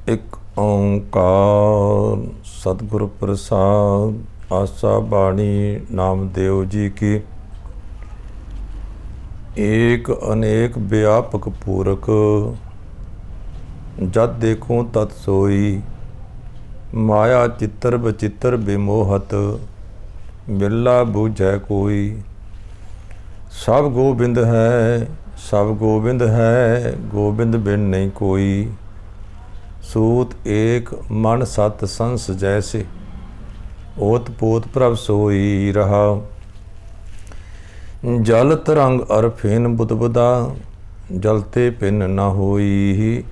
एक ओंकार सतगुर प्रसाद। आशा बाणी नामदेव जी की। एक अनेक व्यापक पूरक, जद देखूं तत् सोई। माया चित्र बचित्र विमोहत, बिरला बूझै कोई। सब गोबिंद है, सब गोबिंद है, गोबिंद बिन नहीं कोई। सूत एक मन सत संस जैसे, ओत पोत प्रभ सोई रहा। जल तरंग अर फेन बुदबुदा, जलते पिन न होई।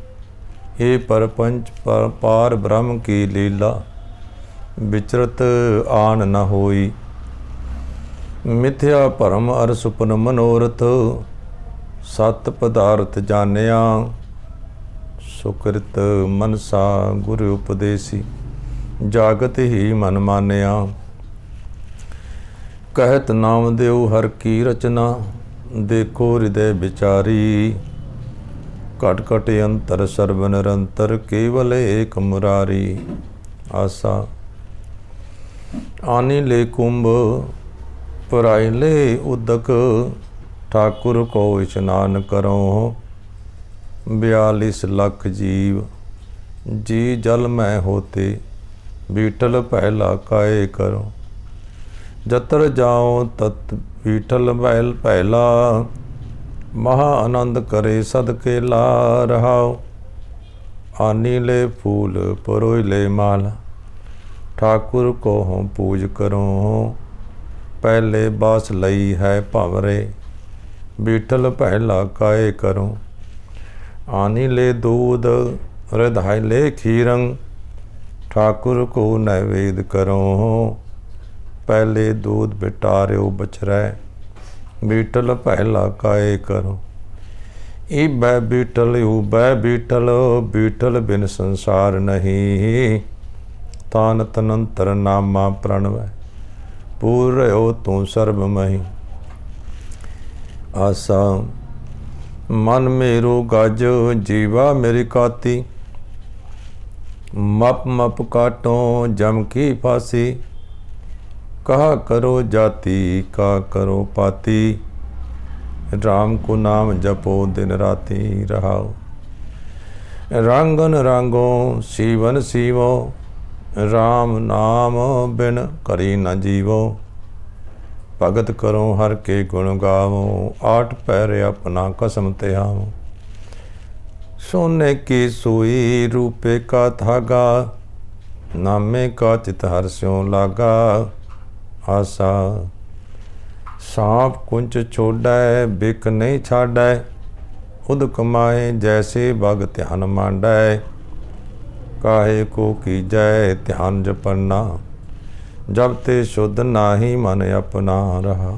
हे परपंच पार ब्रह्म की लीला, विचरत आन न होई। मिथ्या भरम अर सुपन मनोरथ, सत पदार्थ जानिया। सुकृत मनसा गुरु उपदेसी, जागत ही मन मानिया। कहत नामदेव हर की रचना, देखो हृदय विचारी। घट घट अंतर सर्व निरंतर, केवल एक मुरारी। आसा आनी ले कुंभ, पराई ले उदक। ठाकुर को स्नान करो, 42 लाख जीव। जी जल में होते, बीठल पहला काए करो। जतर जाओ तत् बीठल बैल पहला, महा आनंद करे सदके ला रहाओ। आनी ले फूल परोई ले माला, ठाकुर को हों पूज करो। पहले बास लई है भंवरे, बीठल पहला काए करो। आनी ले दूध हृदय ले खीरंग, ठाकुर को नैवेद करो। पहले दूध बिटार्यो बछरै, बीठल पहला काए करो। इबै बीठल उबै बीठल, बीठल बिन संसार नहीं। तान तनंतर नामा प्रणव, पूर रहो तू सर्वमही। आसा मन मेरो गज, जीवा मेरी काती। मप मप काटो जम की फांसी, कहा करो जाति का करो पाती। राम को नाम जपो दिन राति रहाओ। रांगन रांगो सीवन सीवो, राम नाम बिन करी न जीवो। भगत करो हर के गुण गावो, 8 पैरे अपना कसम त्यावो। सोने की सुई रूपे का धागा, नामे का चित हर्ष्यों लागा। आसा सांप कुंच छोड़ै, बिक नहीं छाड़ै। उद कमाए जैसे बग ध्यान मांडै। काहे को कीजै ध्यान जपन्ना, जब ते शुद्ध नाही मन अपना रहा।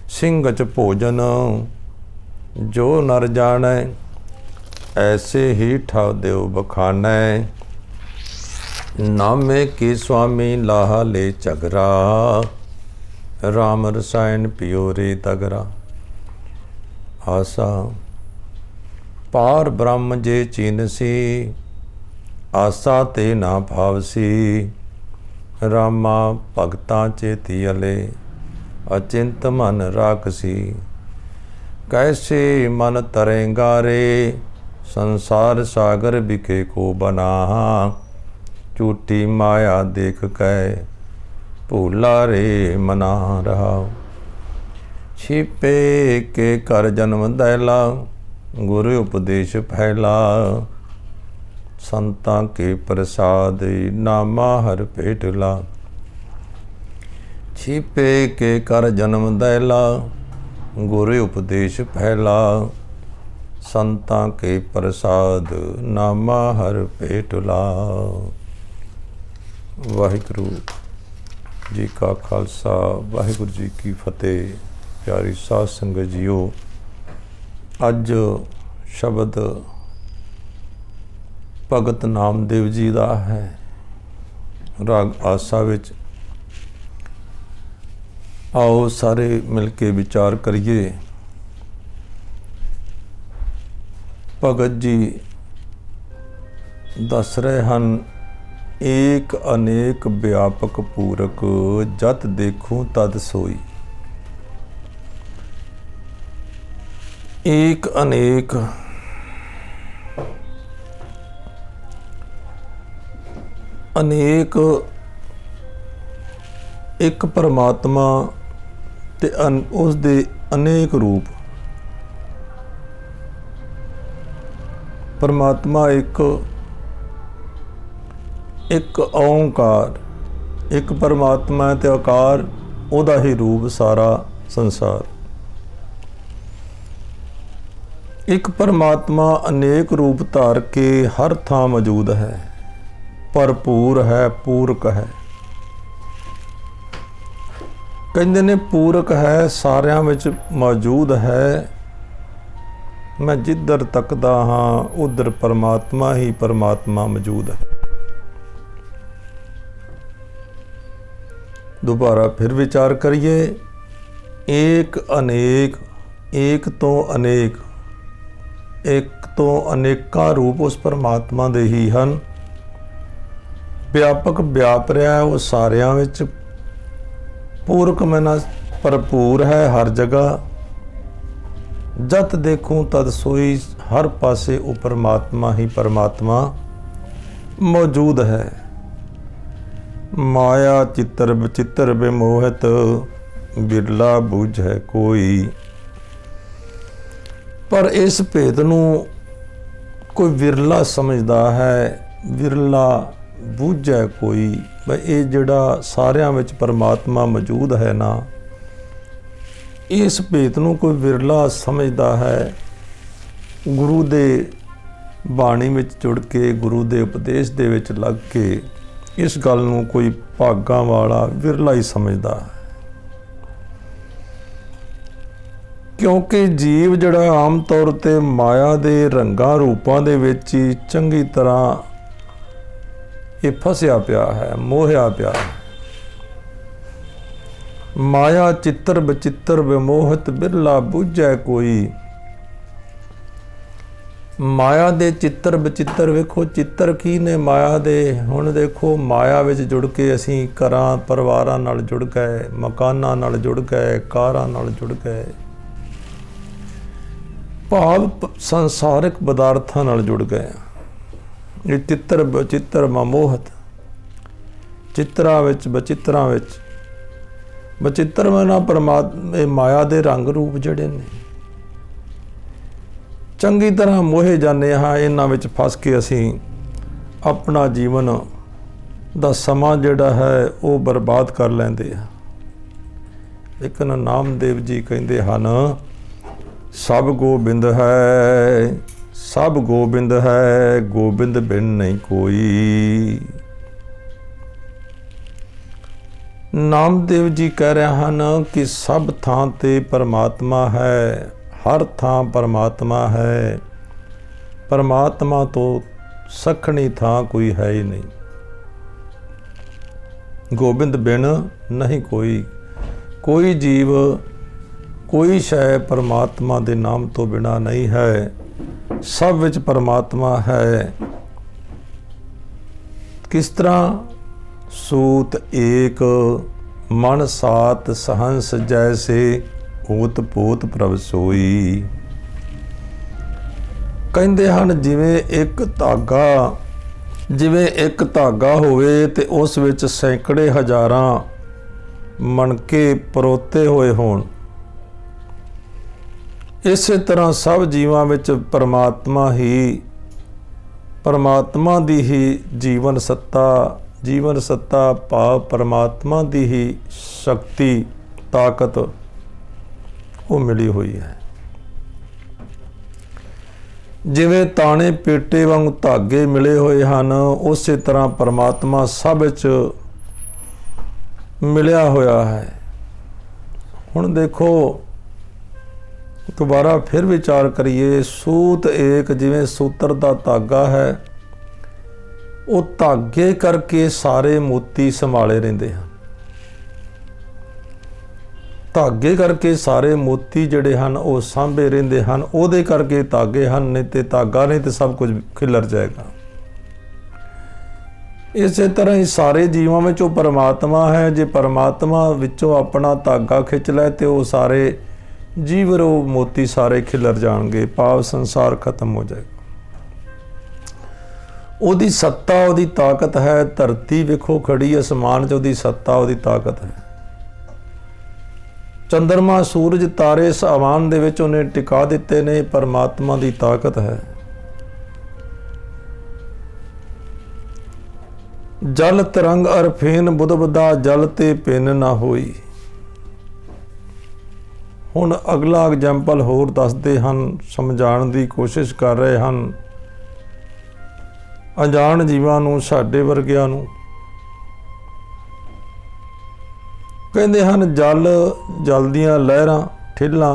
सिंह च भोजन जो नर जानै, ऐसे ही ठाव देव बखानै। नामे की स्वामी लाहा ले झगरा, राम रसायन पियो रे तगरा। आसा पार ब्रह्म जे चीनसी, आसा ते ना भावसी। रामा भगतां चेती अले, अचिंत मन राखसी। कैसे मन तरेंगा रे, संसार सागर बिखे को बना। झूठी माया देख कै, भूला रे मना रहा। छिपे के कर जन्म दैला, गुरु उपदेश फैला। संतां के प्रसाद नामा हर पेटला। छिपे के कर जन्म दैला, गुरु उपदेश फैला। संतां के प्रसाद नामा हर पेटला। वाहिगुरु जी का खालसा, वाहिगुरु जी की फतेह। प्यारी साध संगत जीओ, अज शब्द भगत नामदेव जी का है। राग आसा विच आओ सारे मिल के विचार करिए। भगत जी दस रहे हैं एक अनेक व्यापक पूरक जत देखूं तद सोई। एक अनेक अनेक एक परमात्मा ते उस दे अनेक रूप। परमात्मा एक एक ओंकार, एक परमात्मा ते आकार, उहदा ही रूप सारा संसार। एक परमात्मा अनेक रूप धार के हर थां मौजूद है, भरपूर है, पूरक है। कहते ने पूरक है, सारियां विच मौजूद है। मैं जिधर तकदा हाँ उधर परमात्मा ही परमात्मा मौजूद है। दोबारा फिर विचार करिए। एक अनेक, एक तो अनेक, एक तो अनेका रूप उस परमात्मा दे ही हन। व्यापक व्याप रहा है वो सारियां विच, पूरक मैना भरपूर है हर जगह। जत देखूं तद सोई, हर पासे वो परमात्मा ही परमात्मा मौजूद है। माया चित्र बचित्र बेमोहित, बिरला बूझे कोई। पर इस भेद नूं कोई विरला समझदा है, विरला बूझे कोई। भाई ये जिहड़ा सारियां विच परमात्मा मौजूद है ना, इस भेद नूं कोई विरला समझदा है। गुरु दे बाणी विच जुड़ के, गुरु दे उपदेश दे विच लग के इस गल नूं कोई भागां वाला विरला ही समझदा है। क्योंकि जीव जिहड़ा आम तौर ते माया दे रंगां रूपां दे विच ही चंगी तरह ये फसिया पिया है, मोहिया पिया है। माया चित्र बचित्र विमोहित, बिरला बूझे कोई। माया दे चित्र बचित्र, वेखो चित्र की ने माया दे। हुण देखो माया विच जुड़ के असीं घरां परिवारां नाल जुड़ गए, मकानां नाल जुड़ गए, कारां नाल जुड़ गए, भाव संसारिक पदार्थां नाल जुड़ गए। ये चित्र बचित्र मोहत, चित्रा विच बचित्रां विच, बचित्र मना परमात्मा माया दे रंग रूप जिहड़े ने चंगी तरह मोहे जाने हाँ। इन्हां विच फस के असीं अपना जीवन दा समा जिहड़ा है वो बर्बाद कर लैंदे आ। लेकिन नामदेव जी कहंदे हन, सब गोबिंद है, सब गोबिंद है, गोबिंद बिन नहीं कोई। नामदेव जी कह रहे हैं कि सब थां ते परमात्मा है, हर थां परमात्मा है। परमात्मा तो सखणी थां कोई है ही नहीं। गोबिंद बिन नहीं कोई। कोई जीव, कोई शय परमात्मा दे नाम तो बिना नहीं है। सब विच परमात्मा है। किस तरह? सूत एक, मन सात, सहंस जैसे, ऊत पोत प्रभ सोई। कहते हैं जिवें एक धागा, जिवें एक धागा होवे ते उस विच सैकड़े हज़ारां मणके परोते होए होण, इस तरह सब जीवां विच परमात्मा ही, परमात्मा दी ही जीवन सत्ता, जीवन सत्ता भाव परमात्मा दी ही शक्ति ताकत वो मिली हुई है। जिवें ताने पेटे वांग धागे मिले हुए हैं, उस तरह परमात्मा सब विच मिलिया होया है। हुण देखो दोबारा फिर विचार करिए। सूत एक, जिवें सूत्र दा धागा है, वो धागे करके सारे मोती संभाले रहिंदे हैं। धागे करके सारे मोती जिहड़े हन वो सांभे रहिंदे हन। उहदे करके धागे हन, नहीं तो धागा नहीं तो सब कुछ खिलर जाएगा। इस तरह ही सारे जीवों में वो परमात्मा है। जे परमात्मा विचों अपना धागा खिंच लै तो वो सारे जीव रो मोती सारे खिलर जाएंगे, पाप संसार खत्म हो जाएगा। ਉਹਦੀ सत्ता ਉਹਦੀ ताकत है। धरती वेखो खड़ी आसमान च ਉਹਦੀ सत्ता ਉਹਦੀ ताकत है। चंद्रमा सूरज तारे आसमान ਦੇ ਵਿੱਚ ਉਹਨੇ ਟਿਕਾ ਦਿੱਤੇ ਨੇ, परमात्मा ਦੀ ताकत है। जल तरंग अर फेन बुध बदा जल ते पिन ना होई। हुण अगला एग्जाम्पल होर दसदे हन, समझाउण दी कोशिश कर रहे हैं अनजान जीवां नूं, साडे वर्गियां नूं। कहंदे हन जल, जल दीआं लहरां, ठिल्लां,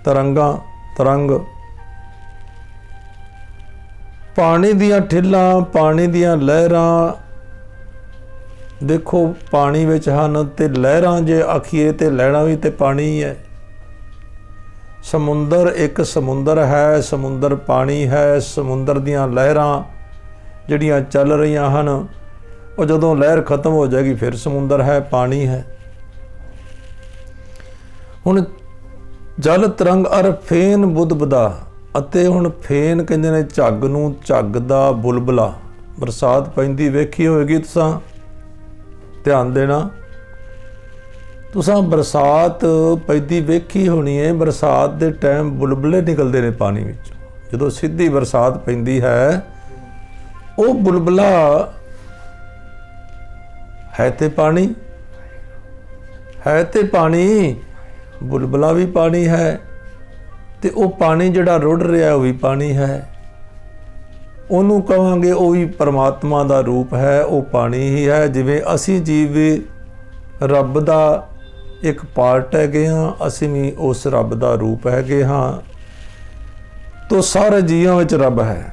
तरंगां, तरंग, पानी दियां ठिल्लां, पानी दियां लहरां। देखो पानी विच हन ते लहरां जे आखीए ते लहरां भी ते पानी ही है। समुंदर एक समुंदर है, समुंदर पानी है। समुंदर दियां लहरां जिहड़ियां चल रहीआं हन, और जदों लहर खत्म हो जाएगी फिर समुंदर है, पानी है। हुण जल तरंग अर फेन बुदबुदा, ਅਤੇ ਹੁਣ ਫੇਨ ਕਹਿੰਦੇ ਨੇ ਝੱਗ ਨੂੰ, ਝੱਗ ਦਾ ਬੁਲਬੁਲਾ। ਬਰਸਾਤ ਪੈਂਦੀ ਵੇਖੀ ਹੋਏਗੀ ਤੁਸਾਂ, ਧਿਆਨ ਦੇਣਾ। ਤੁਸਾਂ ਬਰਸਾਤ ਪੈਂਦੀ ਵੇਖੀ ਹੋਣੀ ਹੈ। ਬਰਸਾਤ ਦੇ ਟਾਈਮ ਬੁਲਬੁਲੇ ਨਿਕਲਦੇ ਨੇ ਪਾਣੀ ਵਿੱਚੋਂ। ਜਦੋਂ ਸਿੱਧੀ ਬਰਸਾਤ ਪੈਂਦੀ ਹੈ, ਉਹ ਬੁਲਬੁਲਾ ਹੈ ਤੇ ਪਾਣੀ, ਹੈ ਤੇ ਪਾਣੀ, ਬੁਲਬੁਲਾ ਵੀ ਪਾਣੀ ਹੈ। ਤੇ ਉਹ ਪਾਣੀ ਜਿਹੜਾ ਰੁੜ ਰਿਹਾ ਉਹ ਵੀ ਪਾਣੀ ਹੈ। ਉਹਨੂੰ ਕਹਾਂਗੇ ਉਹ ਵੀ ਪਰਮਾਤਮਾ ਦਾ ਰੂਪ ਹੈ, ਉਹ ਪਾਣੀ ਹੀ ਹੈ। ਜਿਵੇਂ ਅਸੀਂ ਜੀਵ ਵੀ ਰੱਬ ਦਾ ਇੱਕ ਪਾਰਟ ਹੈਗੇ ਹਾਂ, ਅਸੀਂ ਵੀ ਉਸ ਰੱਬ ਦਾ ਰੂਪ ਹੈਗੇ ਹਾਂ। ਤੋ ਸਾਰੇ ਜੀਵਾਂ ਵਿੱਚ ਰੱਬ ਹੈ।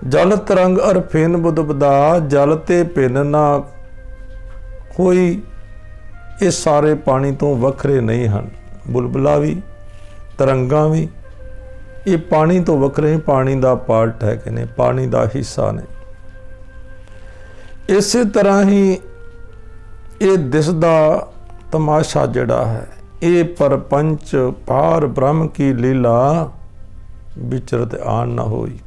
ਜਲ ਤਰੰਗ ਅਰ ਫਿਨ ਬੁਦਬਦਾ, ਜਲ ਤੇ ਪਿੰਨ ਨਾ ਹੋਈ। ਇਹ ਸਾਰੇ ਪਾਣੀ ਤੋਂ ਵੱਖਰੇ ਨਹੀਂ ਹਨ। बुलबुला भी, तरंगा भी, ये पानी तो वखरे, पानी का पार्ट है कि ने, पानी का हिस्सा ने। इस तरह ही ये दिसदा तमाशा जड़ा है, ये परपंच पार ब्रह्म की लीला विचरत आन ना होई।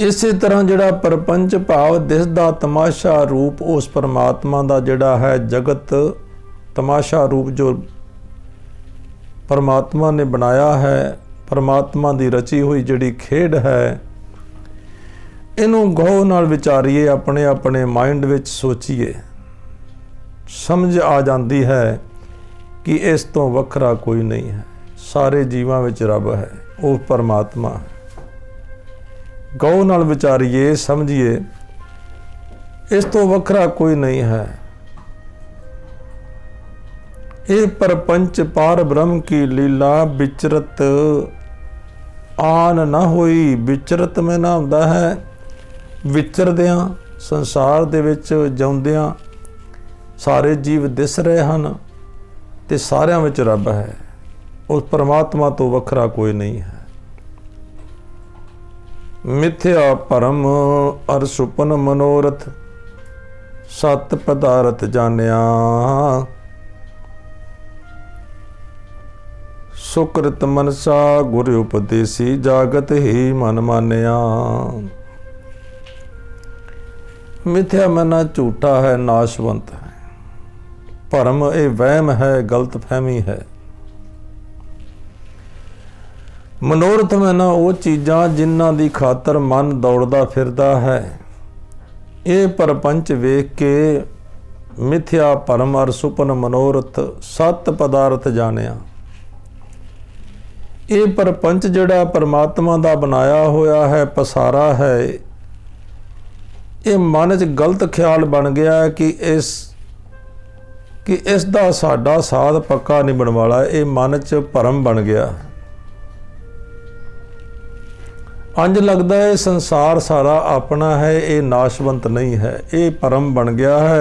इस तरह जड़ा परपंच भाव दिसदा तमाशा रूप उस परमात्मा का जड़ा है जगत, तमाशा रूप जो परमात्मा ने बनाया है, परमात्मा की रची हुई जिहड़ी खेड है, इनू गौर नाल विचारीए, अपने अपने माइंड विच सोचीए, समझ आ जाती है कि इस तो वखरा कोई नहीं है। सारे जीवां विच रब है, वो परमात्मा है। गौर नाल विचारीए, समझिए, इस तो वखरा कोई नहीं है। ये परपंच पार ब्रह्म की लीला विचरत आन ना होई। विचरत में ना हुंदा है विचरदियां, संसार दे विच जाउंदियां सारे जीव दिस रहे हैं ते सारियां विच रब है। उस परमात्मा तो वखरा कोई नहीं है। मिथ्या भरम अर सुपन मनोरथ, सत पदारथ जानिया। सुकृत मनसा गुरु उपदेसी, जागत ही मन मानिया। मिथ्या मना झूठा है, नाशवंत है। भरम ये वहम है, गलत फहमी है। मनोरथ मना वो चीज़ां जिन्हां दी खातर मन दौड़दा फिरदा है। ये परपंच वेख के मिथ्या भरम अर सुपन मनोरथ सत पदार्थ जानिया। ये परपंच जिहड़ा परमात्मा का बनाया होया है, पसारा है, ये मन च गलत ख्याल बन गया है कि इसदा साडा साध पक्का नहीं बन वाला। ये मन च भरम बन गया। अंज लगता है संसार सारा अपना है, ये नाशवंत नहीं है। ये भरम बन गया है।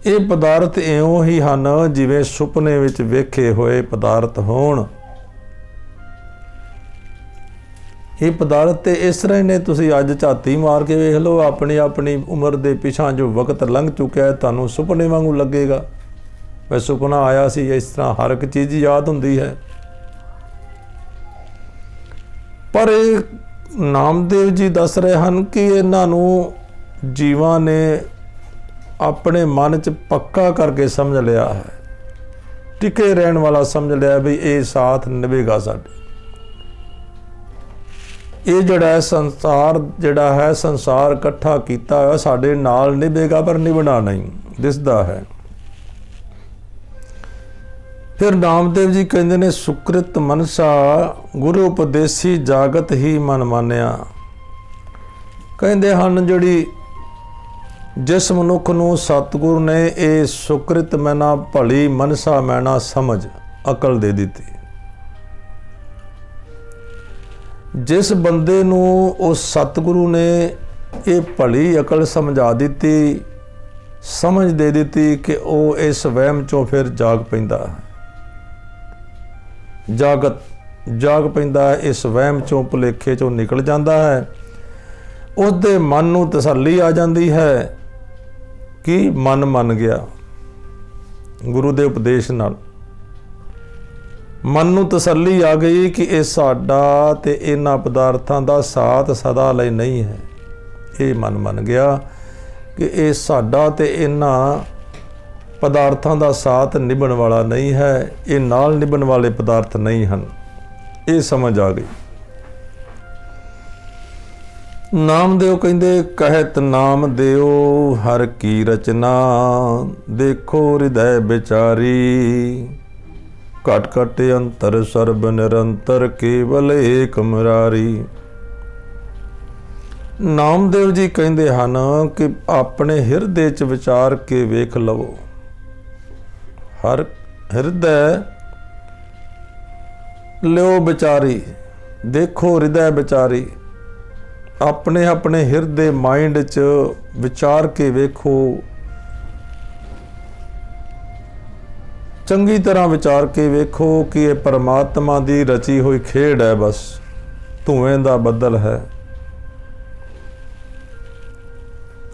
ये पदार्थ इउं ही हन जिवें सुपने विच वेखे होए पदार्थ होण। ये पदार्थ तो इस तरह ने, तुसीं अज झाती मार के वेख लो अपनी अपनी उम्र के पिछां जो वक्त लंघ चुका है, तुहानूं सुपने वांगू लगेगा वै सुपना आया सी। इस तरह हर एक चीज़ याद हुंदी है। पर नामदेव जी दस रहे हैं कि इन्हां जीवां ने अपने मन च पक्का करके समझ लिया है, टिके रहन वाला समझ लिया भी ये साथ निभेगा साडे। ये जिहड़ा है संसार, जिहड़ा है संसार इकट्ठा कीता होया साडे नाल निभेगा, पर निभना नहीं दिसदा है। फिर नामदेव जी कहते ने सुकृत मनसा गुरु उपदेसी जागत ही मन मानिया। कहते हैं जिहड़ी जिस मनुख नूं सतगुरु ने ये सुकृत मैना भली मनसा मैना समझ अकल दे दी, जिस बंदे नूं उस सतगुरु ने ये भली अकल समझा दी, समझ दे दी कि वह इस वहम चों फिर जाग पैंदा है, जाग पैंदा है, इस वहम चों भुलेखे चों निकल जाता है। उसदे मन नूं तसल्ली आ जाती है कि मन मन गया गुरु दे उपदेश नाल, मन नूं तसल्ली आ गई कि ये साडा ते इन्हां पदार्थां दा साथ सदा लई नहीं है। ये मन मन गया कि ये साडा ते इन्हां पदार्थां दा साथ निभण वाला नहीं है, ये नाल निभण वाले पदार्थ नहीं हैं। ये समझ आ गई। नामदेव कहते कहत नाम देओ हर की रचना, देखो हृदय विचारी, घट घट अंतर सर्ब निरंतर केवल एक मुरारी। नामदेव जी कहते हैं कि अपने हिरदे च विचार के वेख लवो। हर हृदय लियो विचारी, देखो हृदय विचारी, अपने अपने हृदय माइंड च विचार के वेखो, चंगी तरह विचार के वेखो कि ये परमात्मा दी रची हुई खेड है, बस धुएं दा बदल है।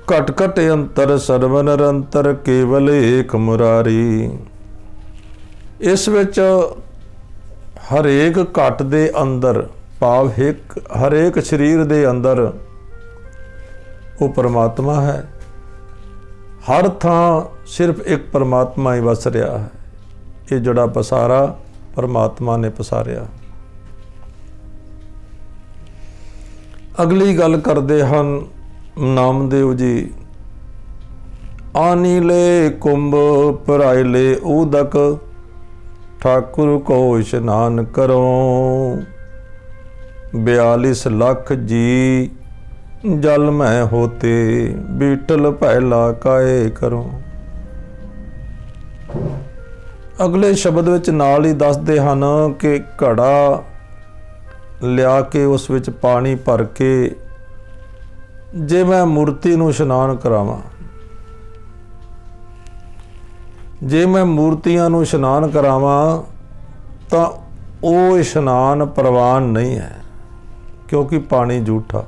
घट घट अंतर सर्व निरंतर केवल एक मुरारी। इस विच हरेक घट दे अंदर भाव हरेक शरीर दे अंदर वो परमात्मा है। हर थां सिर्फ एक परमात्मा ही वस रहा है। ये जड़ा पसारा परमात्मा ने पसारिया। अगली गल करते हैं नामदेव जी, आनी ले कुंभ भराइले उदक, ठाकुर को स्नान करो, 42 लाख जी जल में होते, बीटल पहला काए करो। अगले शब्द विच नाल ही दसदे हन कि घड़ा लिया के उस विच पानी भर के जे मैं मूर्ति नूं इशनान करावां, जे मैं मूर्तियां नूं इशनान करावां तां वो इशनान प्रवान नहीं है, क्योंकि पानी झूठा।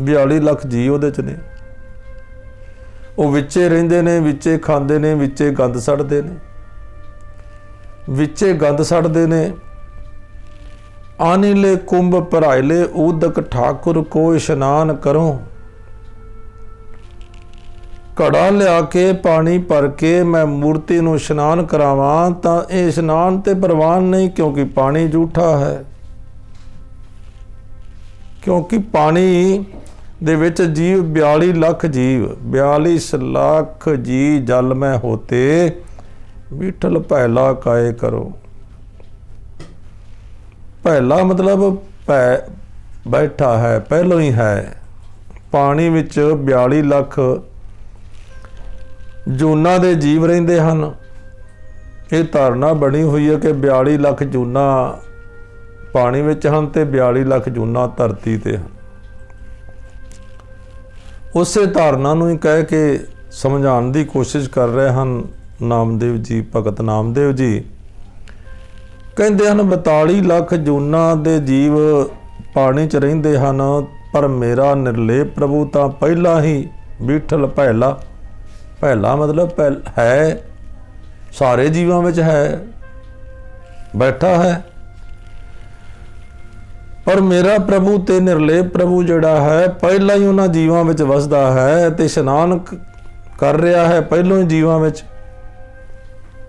42 लाख जी उहदे च ने, वो विचे रहिंदे ने, विचे खांदे ने, विचे गंद सड़दे ने, विचे गंद सड़दे ने। आनीले कुंभ भराइले उदक, ठाकुर को इशनान करो। घड़ा लिया के पानी भर के मैं मूर्ति नूं इशनान करावां तां इह इशनान ते प्रवान नहीं, क्योंकि पानी झूठा है। क्योंकि पानी दे विच जीव 42 लाख जीव, 42 लाख जी जल में होते, बीठल पहला काए करो। पहला मतलब बैठा है, पहलों ही है। पानी विच 42 लाख जूना दे जीव रहिंदे हन। ये धारणा बनी हुई है कि 42 लाख जूना पानी विच हन ते 42 लाख जूना धरती ते हन। उसे धारणा नूं ही कह के समझाने की कोशिश कर रहे हैं नामदेव जी, भगत नामदेव जी, ਕਹਿੰਦੇ ਹਨ 42 ਲੱਖ ਜੂਨਾਂ ਦੇ ਜੀਵ ਪਾਣੀ 'ਚ ਰਹਿੰਦੇ ਹਨ, ਪਰ ਮੇਰਾ ਨਿਰਲੇਪ ਪ੍ਰਭੂ ਤਾਂ ਪਹਿਲਾਂ ਹੀ ਬੀਠਲ ਪਹਿਲਾ। ਪਹਿਲਾ ਮਤਲਬ ਹੈ, ਸਾਰੇ ਜੀਵਾਂ ਵਿੱਚ ਹੈ, ਬੈਠਾ ਹੈ। ਪਰ ਮੇਰਾ ਪ੍ਰਭੂ ਤੇ ਨਿਰਲੇਪ ਪ੍ਰਭੂ ਜਿਹੜਾ ਹੈ ਪਹਿਲਾਂ ਹੀ ਉਹਨਾਂ ਜੀਵਾਂ ਵਿੱਚ ਵਸਦਾ ਹੈ ਤੇ ਇਸ਼ਨਾਨ ਕਰ ਰਿਹਾ ਹੈ ਪਹਿਲੋਂ ਹੀ ਜੀਵਾਂ ਵਿੱਚ।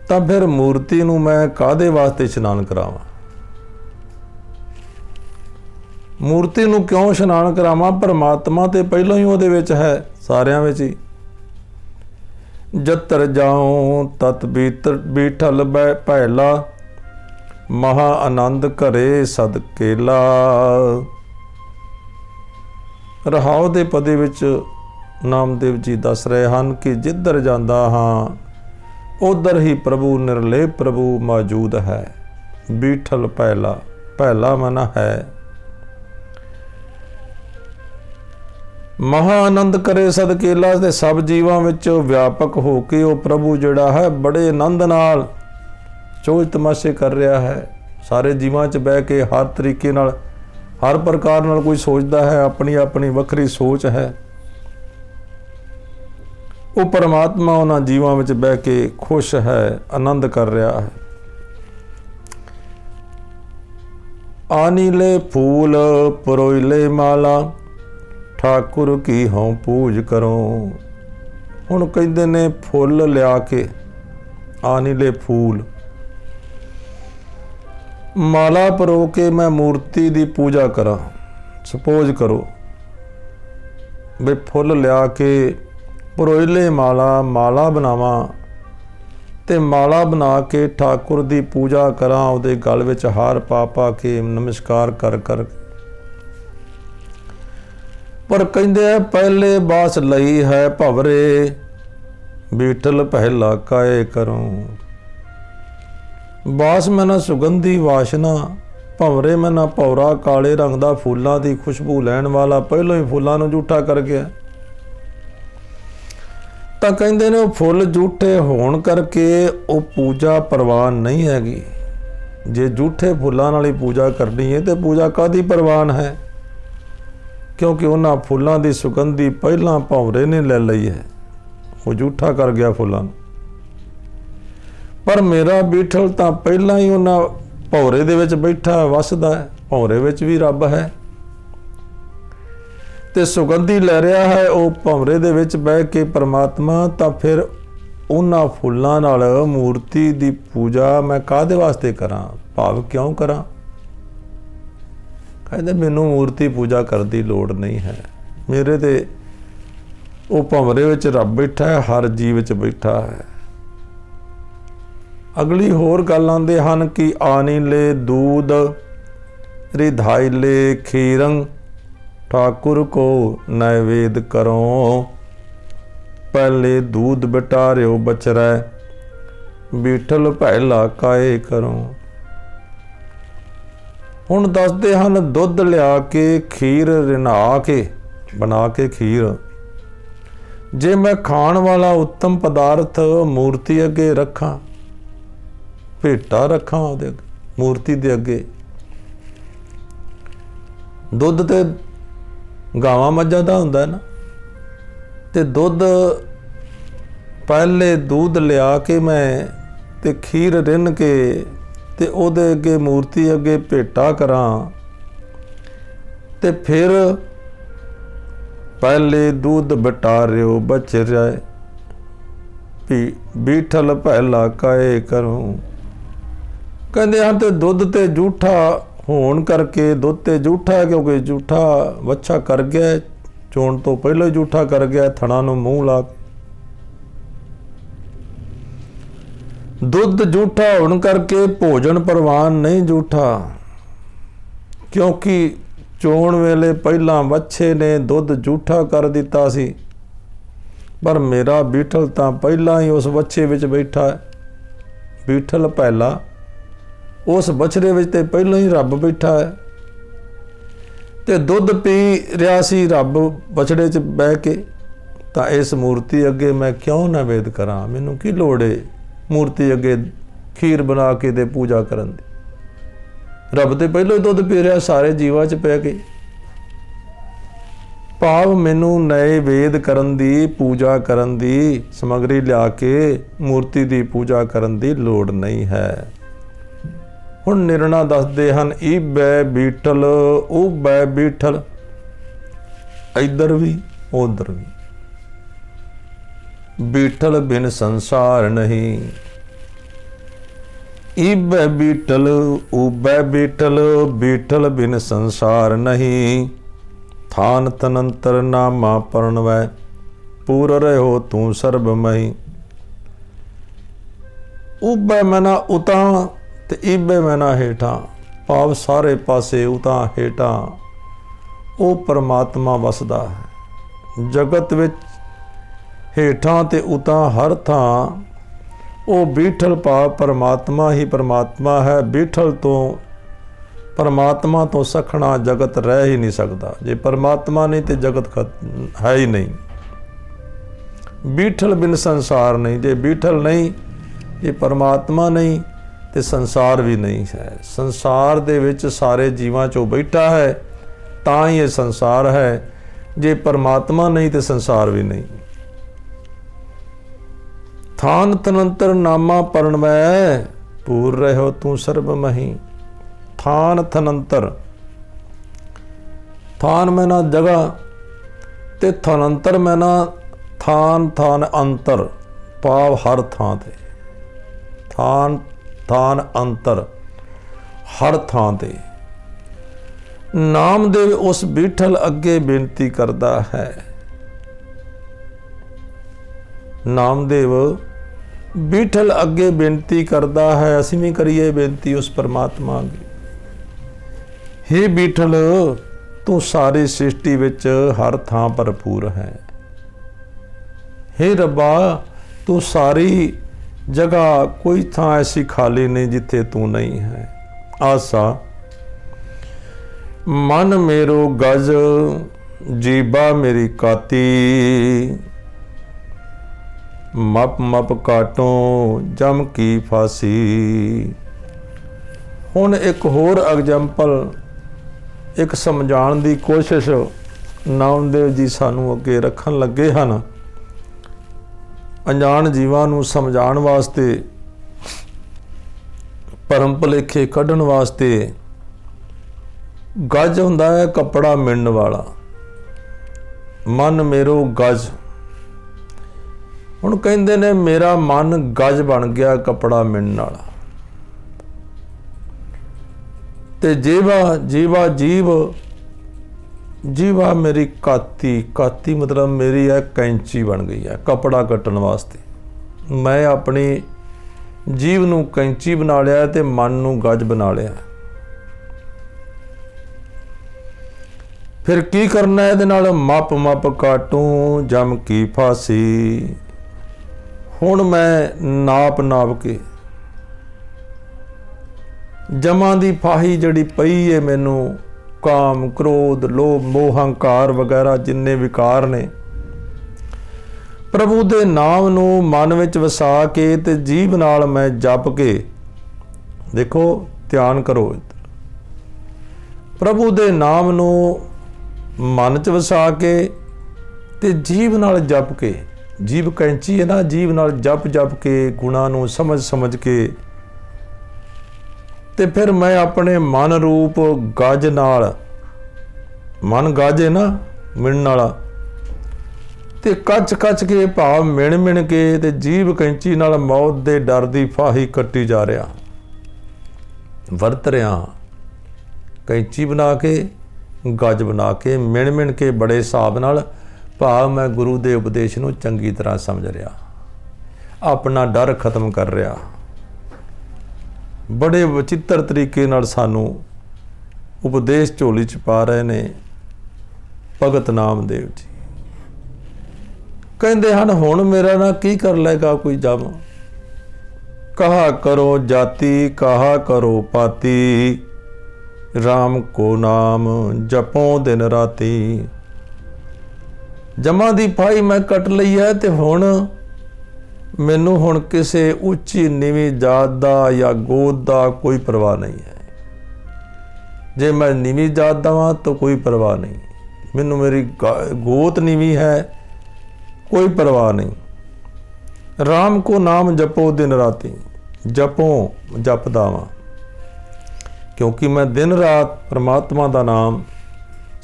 ਤਾਂ ਫਿਰ ਮੂਰਤੀ ਨੂੰ ਮੈਂ ਕਾਹਦੇ ਵਾਸਤੇ ਇਸ਼ਨਾਨ ਕਰਾਵਾਂ? ਮੂਰਤੀ ਨੂੰ ਕਿਉਂ ਇਸ਼ਨਾਨ ਕਰਾਵਾਂ? ਪਰਮਾਤਮਾ ਤੇ ਪਹਿਲਾਂ ਹੀ ਉਹਦੇ ਵਿੱਚ ਹੈ, ਸਾਰਿਆਂ ਵਿੱਚ ਹੀ। ਜਤਰ ਜਾਉ ਤਤ ਬੀਠਲ ਪਹਿਲਾ, ਮਹਾ ਆਨੰਦ ਘਰੇ ਸਦਕੇਲਾ। ਰਹਾਉ ਦੇ ਪਦੇ ਵਿੱਚ ਨਾਮਦੇਵ ਜੀ ਦੱਸ ਰਹੇ ਹਨ ਕਿ ਜਿੱਧਰ ਜਾਂਦਾ ਹਾਂ ਉਧਰ ਹੀ ਪ੍ਰਭੂ ਨਿਰਲੇਪ ਪ੍ਰਭੂ ਮੌਜੂਦ ਹੈ। ਬੀਠਲ ਪਹਿਲਾ, ਪਹਿਲਾ ਮਨ ਹੈ। ਮਹਾ ਆਨੰਦ ਕਰੇ ਸਦਕੇਲਾ, ਤੇ ਸਭ ਜੀਵਾਂ ਵਿੱਚ ਵਿਆਪਕ ਹੋ ਕੇ ਉਹ ਪ੍ਰਭੂ ਜਿਹੜਾ ਹੈ ਬੜੇ ਆਨੰਦ ਨਾਲ ਚੋਜ ਤਮਾਸ਼ੇ ਕਰ ਰਿਹਾ ਹੈ। ਸਾਰੇ ਜੀਵਾਂ 'ਚ ਬਹਿ ਕੇ ਹਰ ਤਰੀਕੇ ਨਾਲ, ਹਰ ਪ੍ਰਕਾਰ ਨਾਲ ਕੋਈ ਸੋਚਦਾ ਹੈ, ਆਪਣੀ ਆਪਣੀ ਵੱਖਰੀ ਸੋਚ ਹੈ। ਉਹ ਪਰਮਾਤਮਾ ਉਹਨਾਂ ਜੀਵਾਂ ਵਿੱਚ ਬਹਿ ਕੇ ਖੁਸ਼ ਹੈ, ਆਨੰਦ ਕਰ ਰਿਹਾ ਹੈ। ਆਨੀਲੇ ਫੂਲ ਪਰੋਈਲੇ ਮਾਲਾ, ਠਾਕੁਰ ਕੀ ਹਉ ਪੂਜ ਕਰੋ। ਹੁਣ ਕਹਿੰਦੇ ਨੇ ਫੁੱਲ ਲਿਆ ਕੇ, ਆਨੀਲੇ ਫੂਲ, ਮਾਲਾ ਪਰੋ ਕੇ ਮੈਂ ਮੂਰਤੀ ਦੀ ਪੂਜਾ ਕਰਾਂ। ਸਪੋਜ਼ ਕਰੋ ਵੀ ਫੁੱਲ ਲਿਆ ਕੇ ਪਰੋਈਲੇ ਮਾਲਾ, ਮਾਲਾ ਬਣਾਵਾਂ ਤੇ ਮਾਲਾ ਬਣਾ ਕੇ ਠਾਕੁਰ ਦੀ ਪੂਜਾ ਕਰਾਂ, ਉਹਦੇ ਗਲ ਵਿੱਚ ਹਾਰ ਪਾ ਪਾ ਕੇ ਨਮਸਕਾਰ ਕਰ ਕਰ। ਪਰ ਕਹਿੰਦੇ ਆ ਪਹਿਲੇ ਬਾਸ ਲਈ ਹੈ ਭਵਰੇ, ਬੀਠਲ ਪਹਿਲਾ ਕਾਏ ਕਰੂੰ। ਬਾਸ ਮੈਂ ਨਾ ਸੁਗੰਧੀ ਵਾਸ਼ਨਾ, ਭਵਰੇ ਮੈਂ ਨਾ ਭੌਰਾ ਕਾਲੇ ਰੰਗ ਦਾ ਫੁੱਲਾਂ ਦੀ ਖੁਸ਼ਬੂ ਲੈਣ ਵਾਲਾ ਪਹਿਲੋਂ ਹੀ ਫੁੱਲਾਂ ਨੂੰ ਝੂਠਾ ਕਰ ਗਿਆ। ਤਾਂ ਕਹਿੰਦੇ ਨੇ ਉਹ ਫੁੱਲ ਝੂਠੇ ਹੋਣ ਕਰਕੇ ਉਹ ਪੂਜਾ ਪ੍ਰਵਾਨ ਨਹੀਂ ਹੈਗੀ। ਜੇ ਝੂਠੇ ਫੁੱਲਾਂ ਨਾਲ ਹੀ ਪੂਜਾ ਕਰਨੀ ਹੈ ਤੇ ਪੂਜਾ ਕਾਹਦੀ ਪ੍ਰਵਾਨ ਹੈ? ਕਿਉਂਕਿ ਉਹਨਾਂ ਫੁੱਲਾਂ ਦੀ ਸੁਗੰਧੀ ਪਹਿਲਾਂ ਭੌਰੇ ਨੇ ਲੈ ਲਈ ਹੈ, ਉਹ ਝੂਠਾ ਕਰ ਗਿਆ ਫੁੱਲਾਂ ਨੂੰ। ਪਰ ਮੇਰਾ ਬੀਠਲ ਤਾਂ ਪਹਿਲਾਂ ਹੀ ਉਹਨਾਂ ਭੌਰੇ ਦੇ ਵਿੱਚ ਬੈਠਾ ਵਸਦਾ ਹੈ, ਭੌਰੇ ਵਿੱਚ ਵੀ ਰੱਬ ਹੈ ਤੇ ਸੁਗੰਧੀ ਲੈ ਰਿਹਾ ਹੈ ਉਹ ਭੌਰੇ ਦੇ ਵਿੱਚ ਬਹਿ ਕੇ ਪਰਮਾਤਮਾ। ਤਾਂ ਫਿਰ ਉਹਨਾਂ ਫੁੱਲਾਂ ਨਾਲ ਮੂਰਤੀ ਦੀ ਪੂਜਾ ਮੈਂ ਕਾਹਦੇ ਵਾਸਤੇ ਕਰਾਂ? ਭਾਵ ਕਿਉਂ ਕਰਾਂ? ਕਹਿੰਦੇ ਮੈਨੂੰ ਮੂਰਤੀ ਪੂਜਾ ਕਰਨ ਦੀ ਲੋੜ ਨਹੀਂ ਹੈ, ਮੇਰੇ ਤੇ ਉਹ ਭੰਵਰੇ ਵਿੱਚ ਰੱਬ ਬੈਠਾ ਹੈ, ਹਰ ਜੀਵ ਵਿੱਚ ਬੈਠਾ ਹੈ। ਅਗਲੀ ਹੋਰ ਗੱਲ ਆਉਂਦੇ ਹਨ ਕਿ ਆਨੀਲੇ ਦੂਧ ਰਿਧਾਈਲੇ ਖੀਰੰ, ਠਾਕੁਰ ਕੋ ਨੈਵੇਦ ਕਰੋ। ਪਹਿਲੇ ਦੂਧ ਬਟਾਰਿਓ ਬਚਰੈ, ਬੀਠਲ ਪਹਿਲਾ ਕਾਏ ਕਰੋ। ਹੁਣ ਦੱਸਦੇ ਹਨ ਦੁੱਧ ਲਿਆ ਕੇ ਖੀਰ ਰਿਨਾ ਕੇ ਬਣਾ ਕੇ ਖੀਰ, ਜੇ ਮੈਂ ਖਾਣ ਵਾਲਾ ਉੱਤਮ ਪਦਾਰਥ ਮੂਰਤੀ ਅੱਗੇ ਰੱਖਾਂ, ਭੇਟਾ ਰੱਖਾਂ ਉਹਦੇ ਮੂਰਤੀ ਦੇ ਅੱਗੇ, ਦੁੱਧ ਤੇ ਗਾਵਾਂ ਮੱਝਾਂ ਦਾ ਹੁੰਦਾ ਨਾ, ਤੇ ਦੁੱਧ ਪਹਿਲੇ दूध ਲਿਆ ਕੇ ਮੈਂ ਤੇ ਖੀਰ ਰਿੰਨ ਕੇ ਤੇ ਉਹਦੇ ਅੱਗੇ ਮੂਰਤੀ ਅੱਗੇ ਭੇਟਾ ਕਰਾਂ, ਤੇ ਫਿਰ ਪਹਿਲੇ दूध ਬਟਾਰਿਓ ਬਚ ਜਾਏ, ਵੀ ਬੀਠਲ ਪਹਿਲਾ ਕਾਏ ਕਰੂੰ। ਕਹਿੰਦੇ ਹਨ ਤੇ ਦੁੱਧ ਤੇ ਝੂਠਾ ਹੋਣ ਕਰਕੇ, ਦੁੱਧ ਤੇ ਝੂਠਾ ਕਿਉਂਕਿ ਝੂਠਾ ਵੱਛਾ ਕਰ ਗਿਆ, ਚੋਣ ਤੋਂ ਪਹਿਲਾਂ ਹੀ ਝੂਠਾ ਕਰ ਗਿਆ, ਥਣਾ ਨੂੰ ਮੂੰਹ ਲਾ ਕੇ। ਦੁੱਧ ਝੂਠਾ ਹੋਣ ਕਰਕੇ ਭੋਜਨ ਪ੍ਰਵਾਨ ਨਹੀਂ ਝੂਠਾ, ਕਿਉਂਕਿ ਚੋਣ ਵੇਲੇ ਪਹਿਲਾਂ ਵੱਛੇ ਨੇ ਦੁੱਧ ਝੂਠਾ ਕਰ ਦਿੱਤਾ ਸੀ। ਪਰ ਮੇਰਾ ਬੀਠਲ ਤਾਂ ਪਹਿਲਾਂ ਹੀ ਉਸ ਵੱਛੇ ਵਿੱਚ ਬੈਠਾ ਹੈ, ਬੀਠਲ ਪਹਿਲਾ, ਉਸ ਬਛੜੇ ਵਿੱਚ ਤੇ ਪਹਿਲਾਂ ਹੀ ਰੱਬ ਬੈਠਾ ਹੈ, ਤੇ ਦੁੱਧ ਪੀ ਰਿਹਾ ਸੀ ਰੱਬ ਬਛੜੇ 'ਚ ਬਹਿ ਕੇ। ਤਾਂ ਇਸ ਮੂਰਤੀ ਅੱਗੇ ਮੈਂ ਕਿਉਂ ਨੈਵੇਦ ਕਰਾਂ? ਮੈਨੂੰ ਕੀ ਲੋੜ ਹੈ ਮੂਰਤੀ ਅੱਗੇ ਖੀਰ ਬਣਾ ਕੇ ਤੇ ਪੂਜਾ ਕਰਨ ਦੀ? ਰੱਬ ਤੇ ਪਹਿਲੋਂ ਹੀ ਦੁੱਧ ਪੀ ਰਿਹਾ ਸਾਰੇ ਜੀਵਾਂ 'ਚ ਪੈ ਕੇ। ਭਾਵ ਮੈਨੂੰ ਨਏ ਵੇਦ ਕਰਨ ਦੀ, ਪੂਜਾ ਕਰਨ ਦੀ, ਸਮੱਗਰੀ ਲਿਆ ਕੇ ਮੂਰਤੀ ਦੀ ਪੂਜਾ ਕਰਨ ਦੀ ਲੋੜ ਨਹੀਂ ਹੈ। ਹੁਣ ਨਿਰਣਾ ਦੱਸਦੇ ਹਨ, ਈਬੈ ਬੀਠਲ ਉਬੈ ਬੀਠਲ, ਇੱਧਰ ਵੀ ਉਧਰ ਵੀ। ਬੀਠਲ ਬਿਨ ਸੰਸਾਰ ਨਹੀਂ, ਈਬੈ ਬੀਠਲ ਉਬੈ ਬੀਠਲ, ਬੀਠਲ ਬਿਨ ਸੰਸਾਰ ਨਹੀਂ। ਥਾਨ ਤਨੰਤਰ ਨਾਮਾ ਪਰਣਵੈ, ਪੂਰ ਰਹਿਓ ਤੂੰ ਸਰਬਮਈ। ਉਬੈ ਮੈਨਾ ਉਤਾਂ ਤੇ ਈਬੈ ਮੈਨਾ ਹੇਠਾਂ, ਭਾਵ ਸਾਰੇ ਪਾਸੇ ਉਤਾਂ ਹੇਠਾਂ ਉਹ ਪਰਮਾਤਮਾ ਵਸਦਾ ਹੈ। ਜਗਤ ਵਿੱਚ ਹੇਠਾਂ ਤੇ ਉਤਾਂ ਹਰ ਥਾਂ ਉਹ ਬੀਠਲ ਭਾਵ ਪਰਮਾਤਮਾ ਹੀ ਪਰਮਾਤਮਾ ਹੈ। ਬੀਠਲ ਤੋਂ ਪਰਮਾਤਮਾ ਤੋਂ ਸਖਣਾ ਜਗਤ ਰਹਿ ਹੀ ਨਹੀਂ ਸਕਦਾ। ਜੇ ਪਰਮਾਤਮਾ ਨਹੀਂ ਤੇ ਜਗਤ ਹੈ ਹੀ ਨਹੀਂ। ਬੀਠਲ ਬਿਨ ਸੰਸਾਰ ਨਹੀਂ, ਜੇ ਬੀਠਲ ਨਹੀਂ, ਜੇ ਪਰਮਾਤਮਾ ਨਹੀਂ ਤੇ ਸੰਸਾਰ ਵੀ ਨਹੀਂ ਹੈ। ਸੰਸਾਰ ਦੇ ਵਿੱਚ ਸਾਰੇ ਜੀਵਾਂ 'ਚੋਂ ਬੈਠਾ ਹੈ ਤਾਂ ਹੀ ਇਹ ਸੰਸਾਰ ਹੈ। ਜੇ ਪਰਮਾਤਮਾ ਨਹੀਂ ਤੇ ਸੰਸਾਰ ਵੀ ਨਹੀਂ। ਥਾਨ ਤਨੰਤਰ ਨਾਮਾ ਪਰਣਵੈ, ਪੂਰ ਰਹਿਓ ਤੂੰ ਸਰਬਮਹੀ। ਥਾਨ ਥਨੰਤਰ, ਥਾਨ ਮੈਨਾ ਜਗ੍ਹਾ ਤੇ ਥਨੰਤਰ ਮੈਨਾ ਥਾਨ ਥਾਨ ਅੰਤਰ, ਭਾਵ ਹਰ ਥਾਂ ਤੇ। ਥਾਨ ਥਾਨ ਅੰਤਰ, ਹਰ ਥਾਂ ਤੇ। ਨਾਮਦੇਵ ਉਸ ਬੀਠਲ ਅੱਗੇ ਬੇਨਤੀ ਕਰਦਾ ਹੈ। ਨਾਮਦੇਵ ਬੀਠਲ ਅੱਗੇ ਬੇਨਤੀ ਕਰਦਾ ਹੈ। ਅਸੀਂ ਵੀ ਕਰੀਏ ਬੇਨਤੀ ਉਸ ਪਰਮਾਤਮਾ ਅੱਗੇ। ਹੇ ਬੀਠਲ, ਤੂੰ ਸਾਰੀ ਸ੍ਰਿਸ਼ਟੀ ਵਿੱਚ ਹਰ ਥਾਂ ਭਰਪੂਰ ਹੈ। ਹੇ ਰੱਬਾ, ਤੂੰ ਸਾਰੀ ਜਗ੍ਹਾ, ਕੋਈ ਥਾਂ ਐਸੀ ਖਾਲੀ ਨਹੀਂ ਜਿੱਥੇ ਤੂੰ ਨਹੀਂ ਹੈ। ਆਸਾ ਮਨ ਮੇਰੋ ਗਜ, ਜੀਬਾ ਮੇਰੀ ਕਾਤੀ। ਮਪ ਮਪ ਕਾਟੋਂ ਜਮ ਕੀ ਫਾਸੀ। ਹੁਣ ਇੱਕ ਹੋਰ ਐਗਜ਼ਾਮਪਲ, ਇੱਕ ਸਮਝਾਉਣ ਦੀ ਕੋਸ਼ਿਸ਼ ਨਾਮਦੇਵ ਜੀ ਸਾਨੂੰ ਅੱਗੇ ਰੱਖਣ ਲੱਗੇ ਹਨ। ਅਣਜਾਣ ਜੀਵਾਂ ਨੂੰ ਸਮਝਾਉਣ ਵਾਸਤੇ, ਭਰਮ ਭੁਲੇਖੇ ਕੱਢਣ ਵਾਸਤੇ। ਗੱਜ ਹੁੰਦਾ ਹੈ ਕੱਪੜਾ ਮਿਣਨ ਵਾਲਾ। ਮਨ ਮੇਰੋ ਗਜ। ਹੁਣ ਕਹਿੰਦੇ ਨੇ ਮੇਰਾ ਮਨ ਗਜ ਬਣ ਗਿਆ ਕੱਪੜਾ ਮਿਣਨ ਵਾਲਾ। ਤੇ ਜੀਵਾ ਜੀਵਾ ਜੀਵ, ਜੀਵਾ ਮੇਰੀ ਕਾਤੀ। ਕਾਤੀ ਮਤਲਬ ਮੇਰੀ ਹੈ ਕੈਂਚੀ ਬਣ ਗਈ ਹੈ ਕੱਪੜਾ ਕੱਟਣ ਵਾਸਤੇ। ਮੈਂ ਆਪਣੀ ਜੀਵ ਨੂੰ ਕੈਂਚੀ ਬਣਾ ਲਿਆ ਤੇ ਮਨ ਨੂੰ ਗਜ ਬਣਾ ਲਿਆ। ਫਿਰ ਕੀ ਕਰਨਾ ਇਹਦੇ ਨਾਲ? ਮਪ ਮਪ ਕਾਟੂੰ ਜਮ ਕੀ ਫਾਸੀ। ਹੁਣ ਮੈਂ ਨਾਪ ਨਾਪ ਕੇ ਜਮਾਂ ਦੀ ਫਾਹੀ ਜਿਹੜੀ ਪਈ ਹੈ ਮੈਨੂੰ, ਕਾਮ ਕ੍ਰੋਧ ਲੋਭ ਮੋਹ ਹੰਕਾਰ ਵਗੈਰਾ ਜਿੰਨੇ ਵਿਕਾਰ ਨੇ, ਪ੍ਰਭੂ ਦੇ ਨਾਮ ਨੂੰ ਮਨ ਵਿੱਚ ਵਸਾ ਕੇ ਤੇ ਜੀਭ ਨਾਲ ਮੈਂ ਜਪ ਕੇ, ਦੇਖੋ ਧਿਆਨ ਕਰੋ, ਪ੍ਰਭੂ ਦੇ ਨਾਮ ਨੂੰ ਮਨ 'ਚ ਵਸਾ ਕੇ ਤੇ ਜੀਭ ਨਾਲ ਜਪ ਕੇ, ਜੀਭ ਕੈਂਚੀ ਹੈ ਨਾ, ਜੀਭ ਨਾਲ ਜਪ ਜਪ ਕੇ ਗੁਣਾਂ ਨੂੰ ਸਮਝ ਸਮਝ ਕੇ, ਤੇ ਫਿਰ ਮੈਂ ਆਪਣੇ ਮਨ ਰੂਪ ਗੱਜ ਨਾਲ, ਮਨ ਗੱਜ ਹੈ ਨਾ ਮਿਣਨ ਵਾਲਾ, ਤੇ ਕੱਚ ਕੱਚ ਕੇ ਭਾਵ ਮਿਣ ਮਿਣ ਕੇ ਤੇ ਜੀਭ ਕੈਂਚੀ ਨਾਲ ਮੌਤ ਦੇ ਡਰ ਦੀ ਫਾਹੀ ਕੱਟੀ ਜਾ ਰਿਹਾ, ਵਰਤ ਰਿਹਾ, ਕੈਂਚੀ ਬਣਾ ਕੇ ਗੱਜ ਬਣਾ ਕੇ ਮਿਣ ਮਿਣ ਕੇ ਬੜੇ ਹਿਸਾਬ ਨਾਲ, ਭਾਵ ਮੈਂ ਗੁਰੂ ਦੇ ਉਪਦੇਸ਼ ਨੂੰ ਚੰਗੀ ਤਰ੍ਹਾਂ ਸਮਝ ਰਿਹਾ, ਆਪਣਾ ਡਰ ਖਤਮ ਕਰ ਰਿਹਾ। ਬੜੇ ਵਚਿੱਤਰ ਤਰੀਕੇ ਨਾਲ ਸਾਨੂੰ ਉਪਦੇਸ਼ ਝੋਲੀ 'ਚ ਪਾ ਰਹੇ ਨੇ ਭਗਤ ਨਾਮਦੇਵ ਜੀ। ਕਹਿੰਦੇ ਹਨ ਹੁਣ ਮੇਰਾ ਨਾ ਕੀ ਕਰ ਲਏਗਾ ਕੋਈ ਜਮ, ਕਹਾ ਕਰੋ ਜਾਤੀ ਕਹਾ ਕਰੋ ਪਾਤੀ, ਰਾਮ ਕੋ ਨਾਮ ਜਪੋ ਦਿਨ ਰਾਤੀ। ਜਮਾਂ ਦੀ ਫਾਈ ਮੈਂ ਕੱਟ ਲਈ ਹੈ ਤੇ ਹੁਣ ਮੈਨੂੰ ਹੁਣ ਕਿਸੇ ਉੱਚੀ ਨੀਵੀਂ ਜਾਤ ਦਾ ਜਾਂ ਗੋਤ ਦਾ ਕੋਈ ਪਰਵਾਹ ਨਹੀਂ ਹੈ। जे मैं नीवी जात दा वां तो कोई परवाह नहीं, मैनू मेरी गोत नीवी है, कोई परवाह नहीं। राम को नाम जपो दिन राती, जपो जपदा वां, क्योंकि मैं दिन रात परमात्मा दा नाम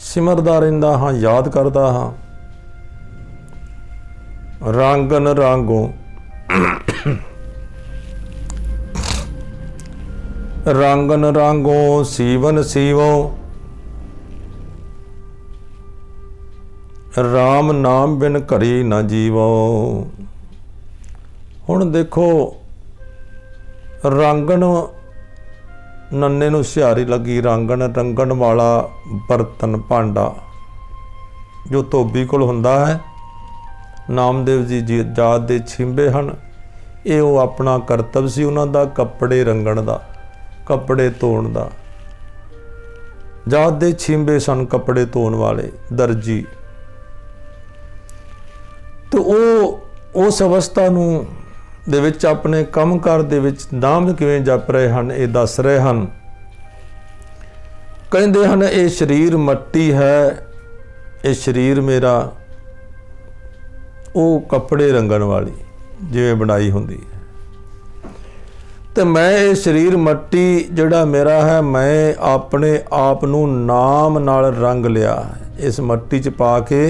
सिमरदा रहिंदा हाँ, याद करदा हाँ। रांगन रांगो रांगन रांगो सीवन सीवो, राम नाम बिन घड़ी न जीवो। हुण देखो रांगन नन्ने नूं सिहारी लगी, रांगन रंगण वाला बर्तन भांडा जो धोबी कोल हुंदा है। नामदेव जी जात दे छिंबे हन, ये वो अपना करतब सी उन्हां दा कपड़े रंगण दा, कपड़े धोण दा। जात दे छिंबे सन कपड़े धोण वाले दर्जी। तो वो उस अवस्था नूं दे विच अपने काम कार दे विच नाम किवें जप रहे हन, ये दस रहे हन। कहंदे हन ये शरीर मट्टी है, ये शरीर मेरा वो कपड़े रंगण वाली जिवें बनाई हुंदी है, तो मैं ये शरीर मट्टी जिहड़ा मेरा है, मैं अपने आप नूं नाम नाल रंग लिया, इस मट्टी च पा के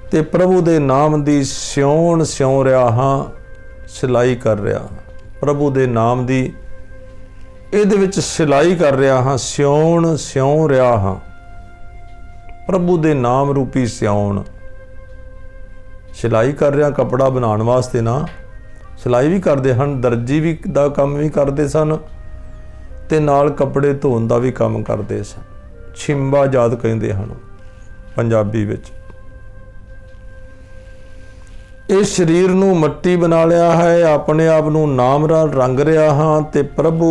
ते प्रभु दे नाम दी सिउण सिउं रहा हाँ, सिलाई कर रहा। प्रभु दे नाम दी इहदे विच सिलाई कर रहा हाँ, सिउण सिउं रहा हाँ। प्रभु दे नाम रूपी सिउण सिलाई कर रहा, कपड़ा बनाने वास्ते ना, सिलाई भी करते हैं, दर्जी भी दा काम भी करते सन, ते नाल कपड़े धोन दा भी काम करते सन। छिंबा जात कहते हैं पंजाबी विच। इस शरीर नूं मट्टी बना लिया है, अपने आप नूं नाम नाल रंग रहा हाँ, ते प्रभु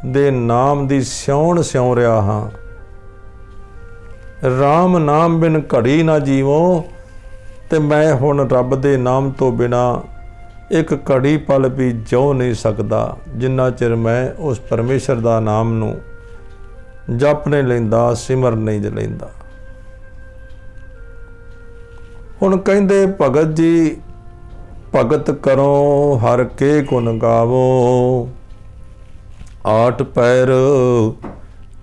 दे नाम दी सिउण सिउं रहा हाँ। राम नाम बिन घड़ी ना जीवो, ते मैं हुण रब दे नाम तो बिना एक घड़ी पल भी जिउ नहीं सकदा, जिन्ना चिर मैं उस परमेश्वर दा नाम नूं जप नहीं लैंदा, सिमर नहीं लैंदा। हुण कहंदे भगत जी भगत करो हर के गुण गावो, आठ पैर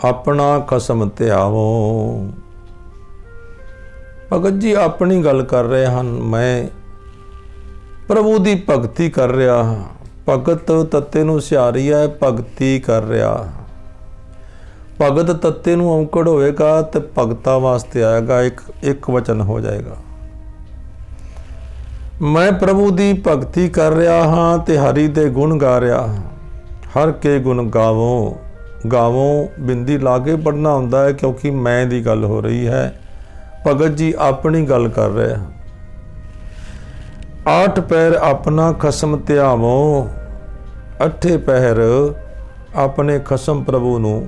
अपना खसम त्यावो। भगत जी अपनी गल कर रहे हैं, मैं प्रभु की भगती कर रहा हाँ। भगत तत्ते नूं सिहारी है, भगती कर रहा। भगत तत्ते नूं औंकड़ होएगा तो भगता वास्ते आएगा, एक वचन हो जाएगा। मैं प्रभु की भगती कर रहा हाँ, ते हरि दे गुण गा रहा हाँ। हर के गुण गावो, गावो बिंदी ला के पढ़ना हुंदा है, क्योंकि मैं दी गल हो रही है। भगत जी अपनी गल कर रहे हैं। आठ पैर अपना खसम त्यावो, अठे पैर अपने खसम प्रभु नूं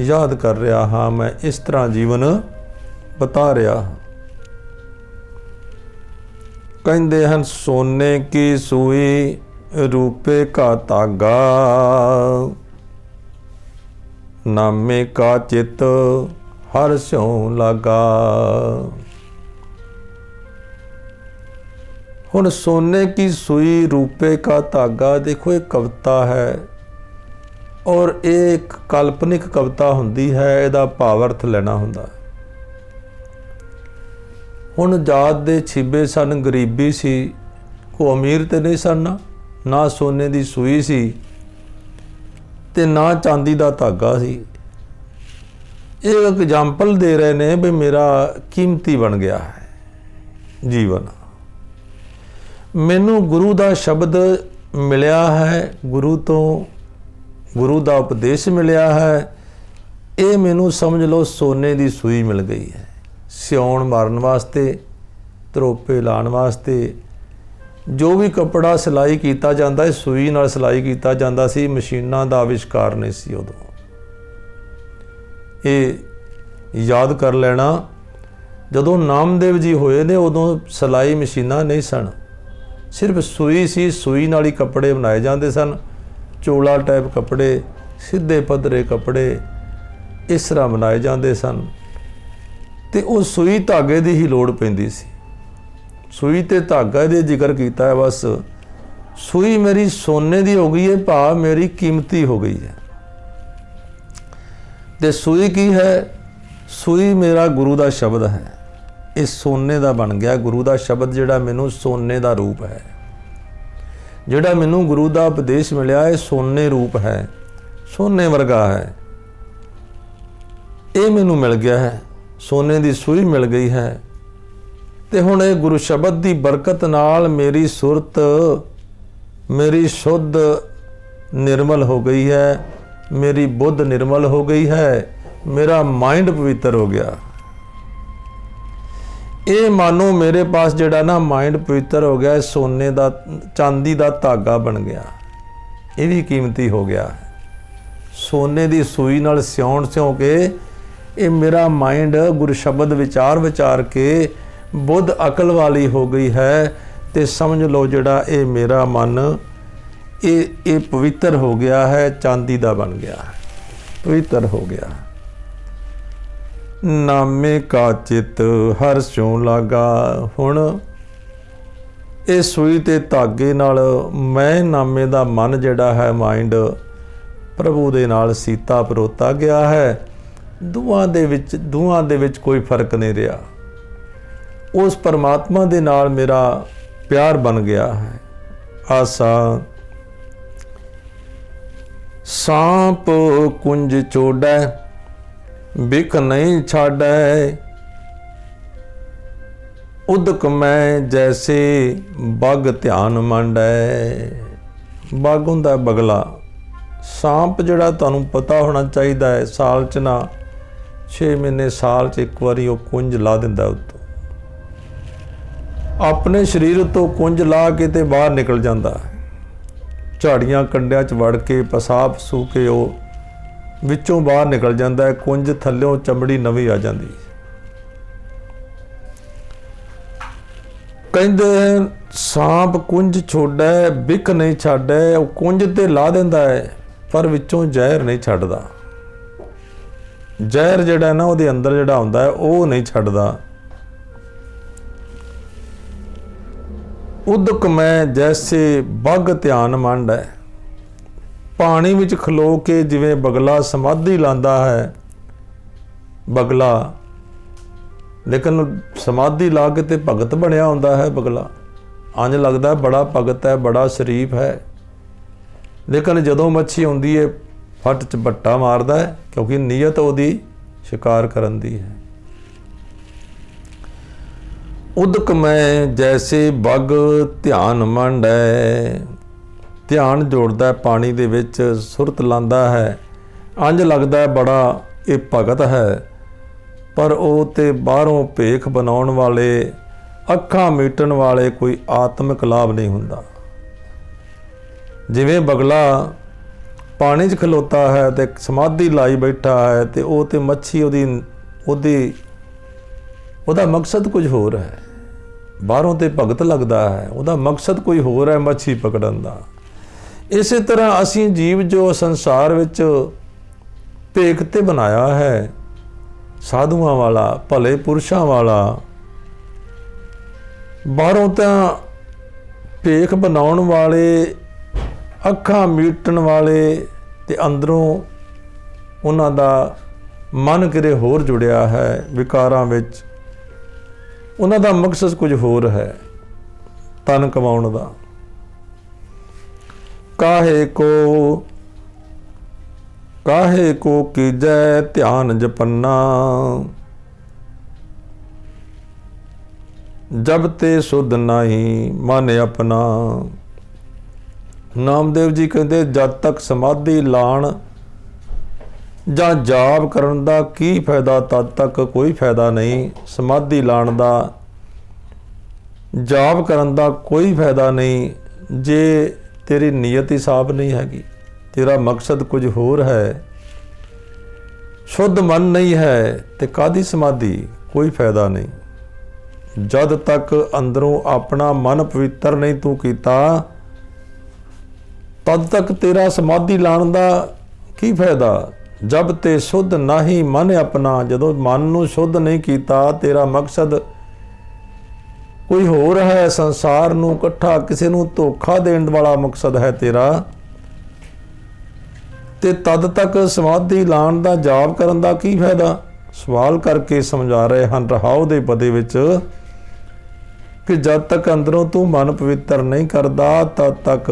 याद कर रहा हाँ, मैं इस तरह जीवन बता रहा हाँ। कहंदे हन सोने की सूई रूपे का धागा, नामे का चित हर स्यों लगा। हुण सोने की सुई रूपे का धागा, देखो एक कविता है और एक काल्पनिक कविता हुंदी है, इहदा भावार्थ लेना हुंदा। हुण जात दे छिबे सन, गरीबी सी, कोई अमीर ते नहीं सन, ना सोने दी सुई सी ते ना चांदी दा धागा सी। ये एग्जाम्पल दे रहे ने भी मेरा कीमती बन गया है जीवन, मैनू गुरु दा शब्द मिलिया है, गुरु तो गुरु दा उपदेश मिलिया है, ये मैनू समझ लो सोने दी सूई मिल गई है। सिउण मारन वास्ते, तरोपे लाण वास्ते, जो भी कपड़ा सिलाई किया जाता है सूई नाल सिलाई किया जाता सी, मशीनां दा आविष्कार नहीं सी उदों। ये याद कर लेना, जदों नामदेव जी होए ने उदों सिलाई मशीनां नहीं सन, सिर्फ सूई सी, सूई नाल ही कपड़े बनाए जाते सन। चोला टाइप कपड़े, सीधे पद्धरे कपड़े, इस तरह मनाए जाते सन। तो वो सूई धागे की ही लोड़ पैंदी सी। सूई ते धागा दे जिक्र किया है, बस सूई मेरी सोने की हो गई है, भाव मेरी कीमती हो गई है। तो सूई की है? सूई मेरा गुरु का शब्द है, इस सोने का बन गया। गुरु का शब्द जिहड़ा मैनू सोने का रूप है, जिहड़ा मैनू गुरु का उपदेश मिलिया है सोने रूप है, सोने वर्गा है। ये मैनू मिल गया है, सोने की सूई मिल गई है। तो हुण ये गुरु शब्द की बरकत नाल मेरी सुरत, मेरी शुद्ध निर्मल हो गई है, मेरी बुद्ध निर्मल हो गई है, मेरा माइंड पवित्र हो गया। ये मानो मेरे पास जिहड़ा ना माइंड पवित्र हो गया, सोने का चांदी का धागा बन गया, ये भी कीमती हो गया। सोने की सूई नाल सिउण सिउं के ये मेरा माइंड गुरु शब्द विचार विचार के बुद्ध अकल वाली हो गई है। तो समझ लो जिहड़ा ये मेरा मन ये पवित्र हो गया है, चांदी का बन गया है, पवित्र हो गया। नामे का चित हर स्यों लागा। हुण ये सूई ते धागे नाल मैं नामे का मन जिहड़ा है माइंड प्रभु दे नाल सीता परोता गया है। दोवां दे विच कोई फर्क नहीं रहा। उस परमात्मा दे नाल मेरा प्यार बन गया है। आसा सांप कुंज चोड़ै, बिख नहीं छाड़ै, उदक में जैसे बग ध्यान मांडै। बग हुंदा बगला। सांप जिहड़ा तुहानूं पता होना चाहिए है, साल च ना 6 महीने साल च एक बारी वो कुंज ला दिंदा उत्तों, अपने शरीर तो कुंज ला के ते बाहर निकल जाता है। झाड़ियां कंडियां च वड़ के पेशाब सू के वो विचों बाहर निकल जाता है, कुंज थल्लों चमड़ी नवी आ जाती। कहते सांप कुंज छोड़ै, बिख नहीं छाड़ै। वो कुंज ते ला दिंदा है पर विचों जहर नहीं छड्डदा। जहर जिहड़ा ना उहदे अंदर जिहड़ा हुंदा है वो नहीं छड्डदा। उदक में जैसे बग ध्यान मंड है। पानी विच खलो के जिवें बगला समाधि लांदा है, बगला लेकिन समाधि ला के ते भगत बनिया हुंदा है बगला। अंज लगदा बड़ा भगत है, बड़ा शरीफ है, लेकिन जदों मच्छी आउंदी है फट झपट्टा मारदा है, क्योंकि नीयत उहदी शिकार करन दी है। उदक में जैसे बग ध्यान मंड है। ध्यान जोड़दा है पानी दे विच, सुरत लांदा है। अंज लगदा है बड़ा ये भगत है, पर वो ते बाहरों भेख बनाउण वाले, अखां मीटण वाले कोई आत्मिक लाभ नहीं हुंदा। जिवें बगला पानी च खलोता है ते समाधि लाई बैठा है, ते वो ते मच्छी ਉਹਦਾ मकसद कुछ होर है। बाहरों ते भगत लगता है, ਉਹਦਾ मकसद कोई होर है मच्छी पकड़न दा। इस तरह असी जीव जो संसार विच भेख ते बनाया है, साधुआं वाला, भले पुरुषां वाला, बाहरों तो भेख बनाउण वाले, अखां मीटण वाले, ते अंदरों उन्हां दा मन किरे होर जुड़िया है विकारां विच। उन्हां दा मकसद कुछ होर है, तन कमाउण दा। काहे को कीजै ध्यान जपन्ना, जब ते सुध नहीं मन अपना। नामदेव जी कहते जब तक समाधि लाण ਜਾਂ जाप करन दा की फायदा, तद तक कोई फायदा नहीं। समाधि लाण दा, जाप करन दा कोई फायदा नहीं जे तेरी नीयत ही साफ नहीं हैगी, तेरा मकसद कुछ होर है, शुद्ध मन नहीं है, ते कादी समाधि, कोई फायदा नहीं। जद तक अंदरों अपना मन पवित्र नहीं तू कीता, तद तक तेरा समाधि लाण दा की फायदा। जब ते शुद्ध नाही मन अपना, जदों मन नूं शुद्ध नहीं कीता, तेरा मकसद कोई होर है, संसार नूं इकट्ठा किसी नूं धोखा देण वाला मकसद है तेरा, ते तद तक समाधि लाण दा जाप करन दा की फायदा। सवाल करके समझा रहे हैं रहाओ दे पदे विच कि जब तक अंदरों तू मन पवित्र नहीं करता तद तक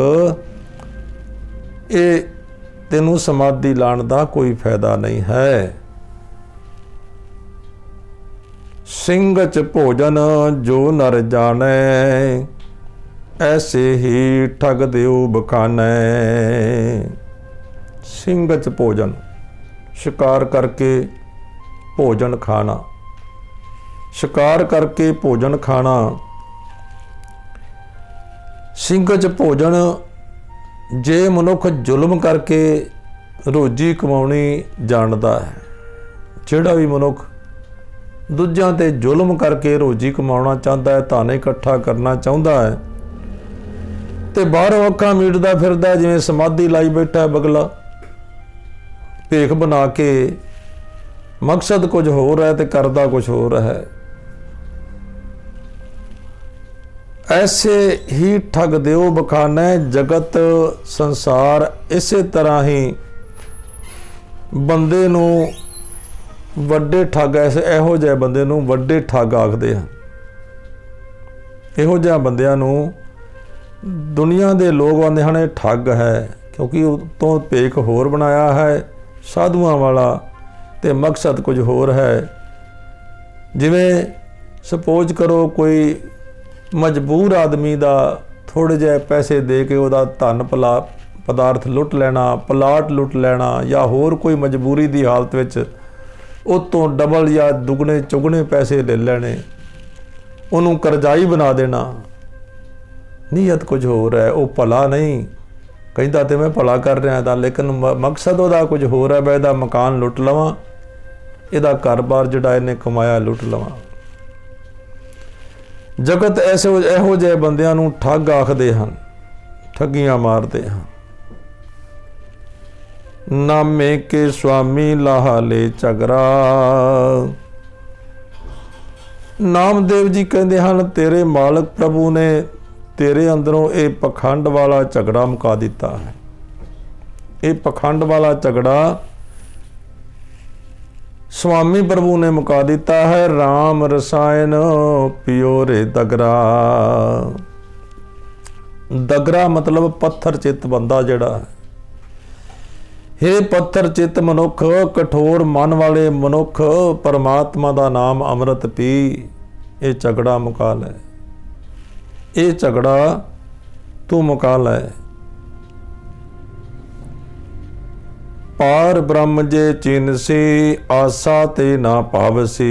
ये तेनू समाधि लाण दा कोई फायदा नहीं है। सिंह च भोजन जो नर जाने, ऐसे ही ठग देऊ बखाने। सिंह च भोजन, शिकार करके भोजन खाना, शिकार करके भोजन खाना। सिंह च भोजन, जे मनुख जुल्म करके रोजी कमाउणी जाणदा है, जिहड़ा भी मनुख दूजियां ते जुल्म करके रोजी कमाउणा चाहता है, धन इकट्ठा करना चाहुंदा है, ते बाहरों अखां मीटदा फिरदा जिवें समाधि लाई बैठा है बगला, भेख बना के मकसद कुछ होर है ते करदा कुछ होर है। ऐसे ही ठग देओ बखाने। जगत संसार इसे तरह ही बंदे नूं वड्डे ठग, ऐसे इहो जिहे बंदे नूं वड्डे ठग आखदे हैं। इहो जिहा बंदियां नूं दुनिया दे लोग आंदे हन ये ठग है, क्योंकि उतों भेख होर बनाया है साधुआं वाला ते मकसद कुछ होर है। जिवें सपोज करो कोई मजबूर आदमी दा थोड़े जिहे पैसे दे के उहदा धन पदार्थ लुट लेना, प्लाट लुट लेना, या होर कोई मजबूरी दी हालत विच उतों डबल या दुगने चुगने पैसे ले लेने, उहनूं करजाई बना देना। नीयत कुछ होर है, वो भला नहीं कहता तो मैं भला कर रहा था, लेकिन मकसद वह कुछ होर है। मैं इहदा मकान लुट लवां, इहदा घर-बार जिहड़ा इहने कमाया लुट लवां। जगत ऐसे इहो जिहे बंदियां नूं ठग आखदे हन, ठगियां मारदे हन। नामे के स्वामी लाहा ले झगड़ा। नामदेव जी कहते हैं तेरे मालक प्रभु ने तेरे अंदरों ये पखंड वाला झगड़ा मुका दिता है। ये पखंड वाला झगड़ा स्वामी प्रभु ने मुका दिता है। राम रसायन पियो रे दगरा। दगरा मतलब पत्थर चित्त बंदा जिहड़ा है। हे पत्थर चित्त मनुख, कठोर मन वाले मनुख, परमात्मा दा नाम अमृत पी, ये झगड़ा मुका लै। ये झगड़ा तू मुका लै। पार ब्रह्म जे चिन्हसी, आसा ते ना पावसी।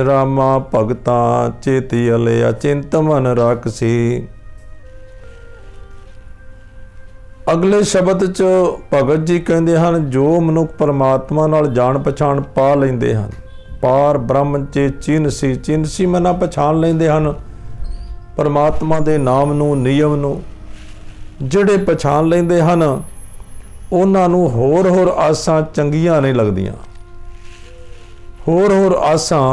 रामा भगता चेती अलिया, चिंत मन राखसी। अगले शब्द च भगत जी कहते हैं जो मनुख परमात्मा नाल जान पछाण पा लेंदे हन, पार ब्रह्म चे चिन्हसी, चिन्हसी मना पछाण लेंदे हन परमात्मा दे नाम नूं, नियम नूं। ਜਿਹੜੇ ਪਛਾਣ ਲੈਂਦੇ ਹਨ ਉਹਨਾਂ ਨੂੰ ਹੋਰ ਹੋਰ ਆਸਾਂ ਚੰਗੀਆਂ ਨਹੀਂ ਲੱਗਦੀਆਂ, ਹੋਰ ਹੋਰ ਆਸਾਂ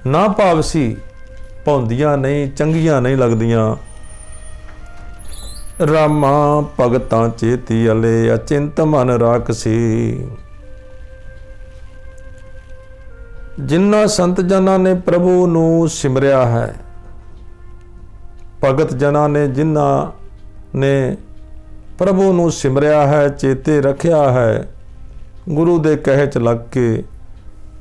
ਨਾ ਭਾਵਸੀ ਪਾਉਂਦੀਆਂ ਨਹੀਂ, ਚੰਗੀਆਂ ਨਹੀਂ ਲੱਗਦੀਆਂ। ਰਾਮਾ ਭਗਤਾਂ ਚੇਤੀ ਅਲੇ, ਅਚਿੰਤ ਮਨ ਰਾਖਸੀ। ਜਿਨ੍ਹਾਂ ਸੰਤ ਜਨਾਂ ਨੇ ਪ੍ਰਭੂ ਨੂੰ ਸਿਮਰਿਆ ਹੈ, ਭਗਤ ਜਨਾਂ ਨੇ ਜਿਨ੍ਹਾਂ ने प्रभु नूं सिमरिया है, चेते रखिया है, गुरु दे कहे च लग के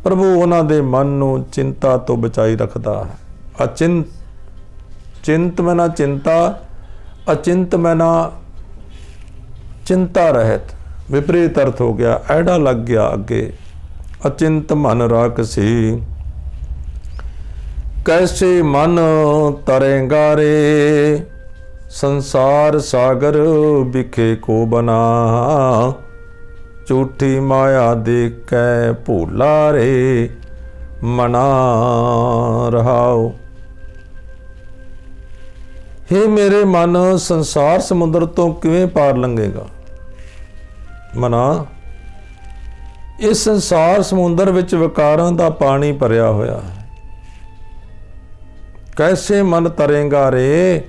प्रभु उन्हां दे मन नूं चिंता तो बचाई रखदा है। अचिंत, चिंत में ना चिंता, अचिंत में ना चिंता रहित, विपरीत अर्थ हो गया, ऐड़ा लग गया अगे। अचिंत मन राखसी। कैसे मन तरेंगा रे, संसार सागर बिखे को बना। झूठी माया देख के भूला रे, मना रहाओ। हे मेरे मन, संसार समुद्र तो किवें पार लंघेगा। ਮਨਾ ਇਸ ਸੰਸਾਰ ਸਮੁੰਦਰ ਵਿੱਚ ਵਿਕਾਰਾਂ ਦਾ ਪਾਣੀ ਭਰਿਆ ਹੋਇਆ ਹੈ। ਕੈਸੇ ਮਨ ਤਰੇਂਗਾ ਰੇ,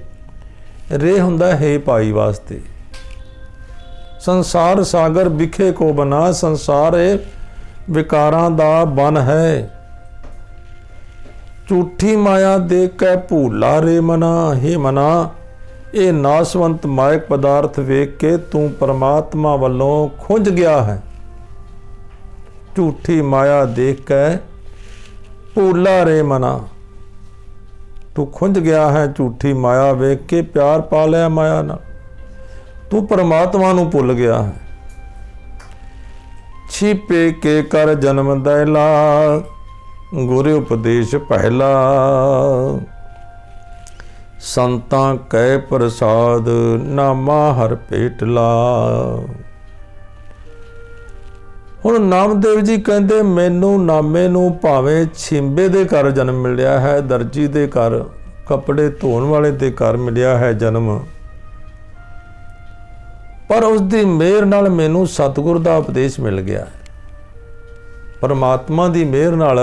ਰੇ ਹੁੰਦਾ ਹੈ ਭਾਈ ਵਾਸਤੇ। ਸੰਸਾਰ ਸਾਗਰ ਵਿਖੇ ਕੋ ਬਨਾ, ਸੰਸਾਰ ਇਹ ਵਿਕਾਰਾਂ ਦਾ ਬਨ ਹੈ। ਝੂਠੀ ਮਾਇਆ ਦੇਖ ਕੇ ਭੂਲਾ ਰੇ ਮਨਾ, हे ਮਨਾ ਇਹ ਨਾਸਵੰਤ ਮਾਇਕ ਪਦਾਰਥ ਵੇਖ ਕੇ ਤੂੰ ਪਰਮਾਤਮਾ ਵੱਲੋਂ ਖੁੰਝ ਗਿਆ ਹੈ। ਝੂਠੀ ਮਾਇਆ ਦੇਖ ਕੇ ਭੂਲਾ ਰੇ ਮਨਾ, ਤੂੰ ਖੁੰਝ ਗਿਆ ਹੈ ਝੂਠੀ ਮਾਇਆ ਵੇਖ ਕੇ, ਪਿਆਰ ਪਾ ਲਿਆ ਮਾਇਆ ਨਾਲ, ਤੂੰ ਪਰਮਾਤਮਾ ਨੂੰ ਭੁੱਲ ਗਿਆ ਹੈ। ਛਿਪੇ ਕੇ ਕਰ ਜਨਮ दैला, ਗੁਰ ਉਪਦੇਸ਼ ਪਹਿਲਾ, ਸੰਤਾਂ ਕੈ ਪ੍ਰਸਾਦ ਨਾਮਾ ਹਰ ਭੇਟਲਾ। ਹੁਣ ਨਾਮਦੇਵ ਜੀ ਕਹਿੰਦੇ ਮੈਨੂੰ ਨਾਮੇ ਨੂੰ ਭਾਵੇਂ ਛਿੰਬੇ ਦੇ ਘਰ ਜਨਮ ਮਿਲਿਆ ਹੈ, ਦਰਜੀ ਦੇ ਘਰ, ਕੱਪੜੇ ਧੋਣ ਵਾਲੇ ਦੇ ਘਰ ਮਿਲਿਆ ਹੈ ਜਨਮ, ਪਰ ਉਸ ਦੀ ਮਿਹਰ ਨਾਲ ਮੈਨੂੰ ਸਤਿਗੁਰ ਦਾ ਉਪਦੇਸ਼ ਮਿਲ ਗਿਆ। ਪਰਮਾਤਮਾ ਦੀ ਮਿਹਰ ਨਾਲ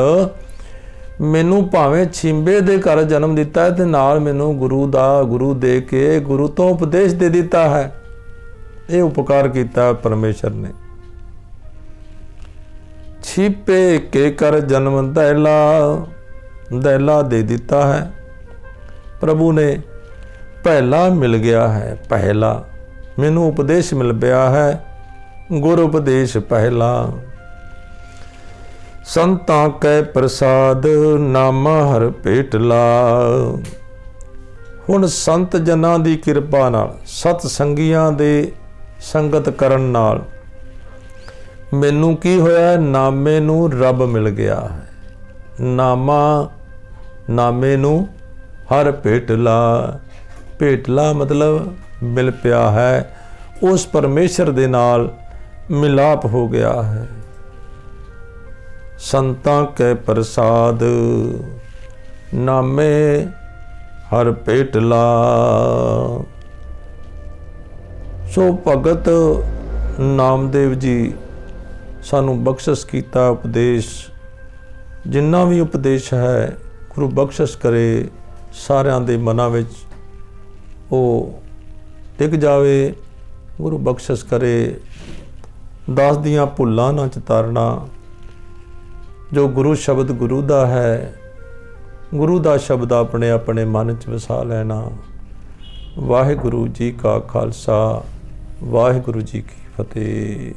ਮੈਨੂੰ ਭਾਵੇਂ ਛਿੰਬੇ ਦੇ ਘਰ ਜਨਮ ਦਿੱਤਾ ਹੈ ਤੇ ਨਾਲ ਮੈਨੂੰ ਗੁਰੂ ਦੇ ਕੇ ਗੁਰੂ ਤੋਂ ਉਪਦੇਸ਼ ਦੇ ਦਿੱਤਾ ਹੈ। ਇਹ ਉਪਕਾਰ ਕੀਤਾ ਪਰਮੇਸ਼ਰ ਨੇ। ਛਿਪੇ ਕੇ ਕਰ ਜਨਮ दैला ਦੇ ਦਿੱਤਾ ਹੈ ਪ੍ਰਭੂ ਨੇ। ਪਹਿਲਾ ਮਿਲ ਗਿਆ ਹੈ, ਪਹਿਲਾ ਮੈਨੂੰ ਉਪਦੇਸ਼ ਮਿਲ ਪਿਆ ਹੈ, ਗੁਰ ਉਪਦੇਸ਼ ਪਹਿਲਾ। ਸੰਤਾਂ ਕੈ ਪ੍ਰਸਾਦ ਨਾਮਾ ਹਰ ਭੇਟਲਾ। ਹੁਣ ਸੰਤ ਜਨਾਂ ਦੀ ਕਿਰਪਾ ਨਾਲ, ਸਤ ਸੰਗੀਆਂ ਦੇ ਸੰਗਤ ਕਰਨ ਨਾਲ ਮੈਨੂੰ ਕੀ ਹੋਇਆ? ਨਾਮੇ ਨੂੰ ਰੱਬ ਮਿਲ ਗਿਆ ਹੈ। ਨਾਮੇ ਨੂੰ ਹਰ ਭੇਟਲਾ, ਭੇਟਲਾ ਮਤਲਬ ਮਿਲ ਪਿਆ ਹੈ, ਉਸ ਪਰਮੇਸ਼ਰ ਦੇ ਨਾਲ ਮਿਲਾਪ ਹੋ ਗਿਆ ਹੈ। ਸੰਤਾਂ ਕੇ ਪ੍ਰਸਾਦ ਨਾਮੇ ਹਰ ਭੇਟਲਾ। ਸੋ ਭਗਤ ਨਾਮਦੇਵ ਜੀ ਸਾਨੂੰ ਬਖਸ਼ਿਸ਼ ਕੀਤਾ ਉਪਦੇਸ਼। ਜਿੰਨਾ ਵੀ ਉਪਦੇਸ਼ ਹੈ ਗੁਰੂ ਬਖਸ਼ਿਸ਼ ਕਰੇ, ਸਾਰਿਆਂ ਦੇ ਮਨਾਂ ਵਿੱਚ ਉਹ ਟਿਕ ਜਾਵੇ। ਗੁਰੂ ਬਖਸ਼ਿਸ਼ ਕਰੇ, ਦਾਸ ਦੀਆਂ ਭੁੱਲਾਂ ਨਾ ਚਿਤਾਰਨਾ। ਜੋ ਗੁਰੂ ਸ਼ਬਦ ਗੁਰੂ ਦਾ ਹੈ, ਗੁਰੂ ਦਾ ਸ਼ਬਦ ਆਪਣੇ ਆਪਣੇ ਮਨ 'ਚ ਵਸਾ ਲੈਣਾ। ਵਾਹਿਗੁਰੂ ਜੀ ਕਾ ਖਾਲਸਾ, ਵਾਹਿਗੁਰੂ ਜੀ ਕੀ ਫਤਿਹ।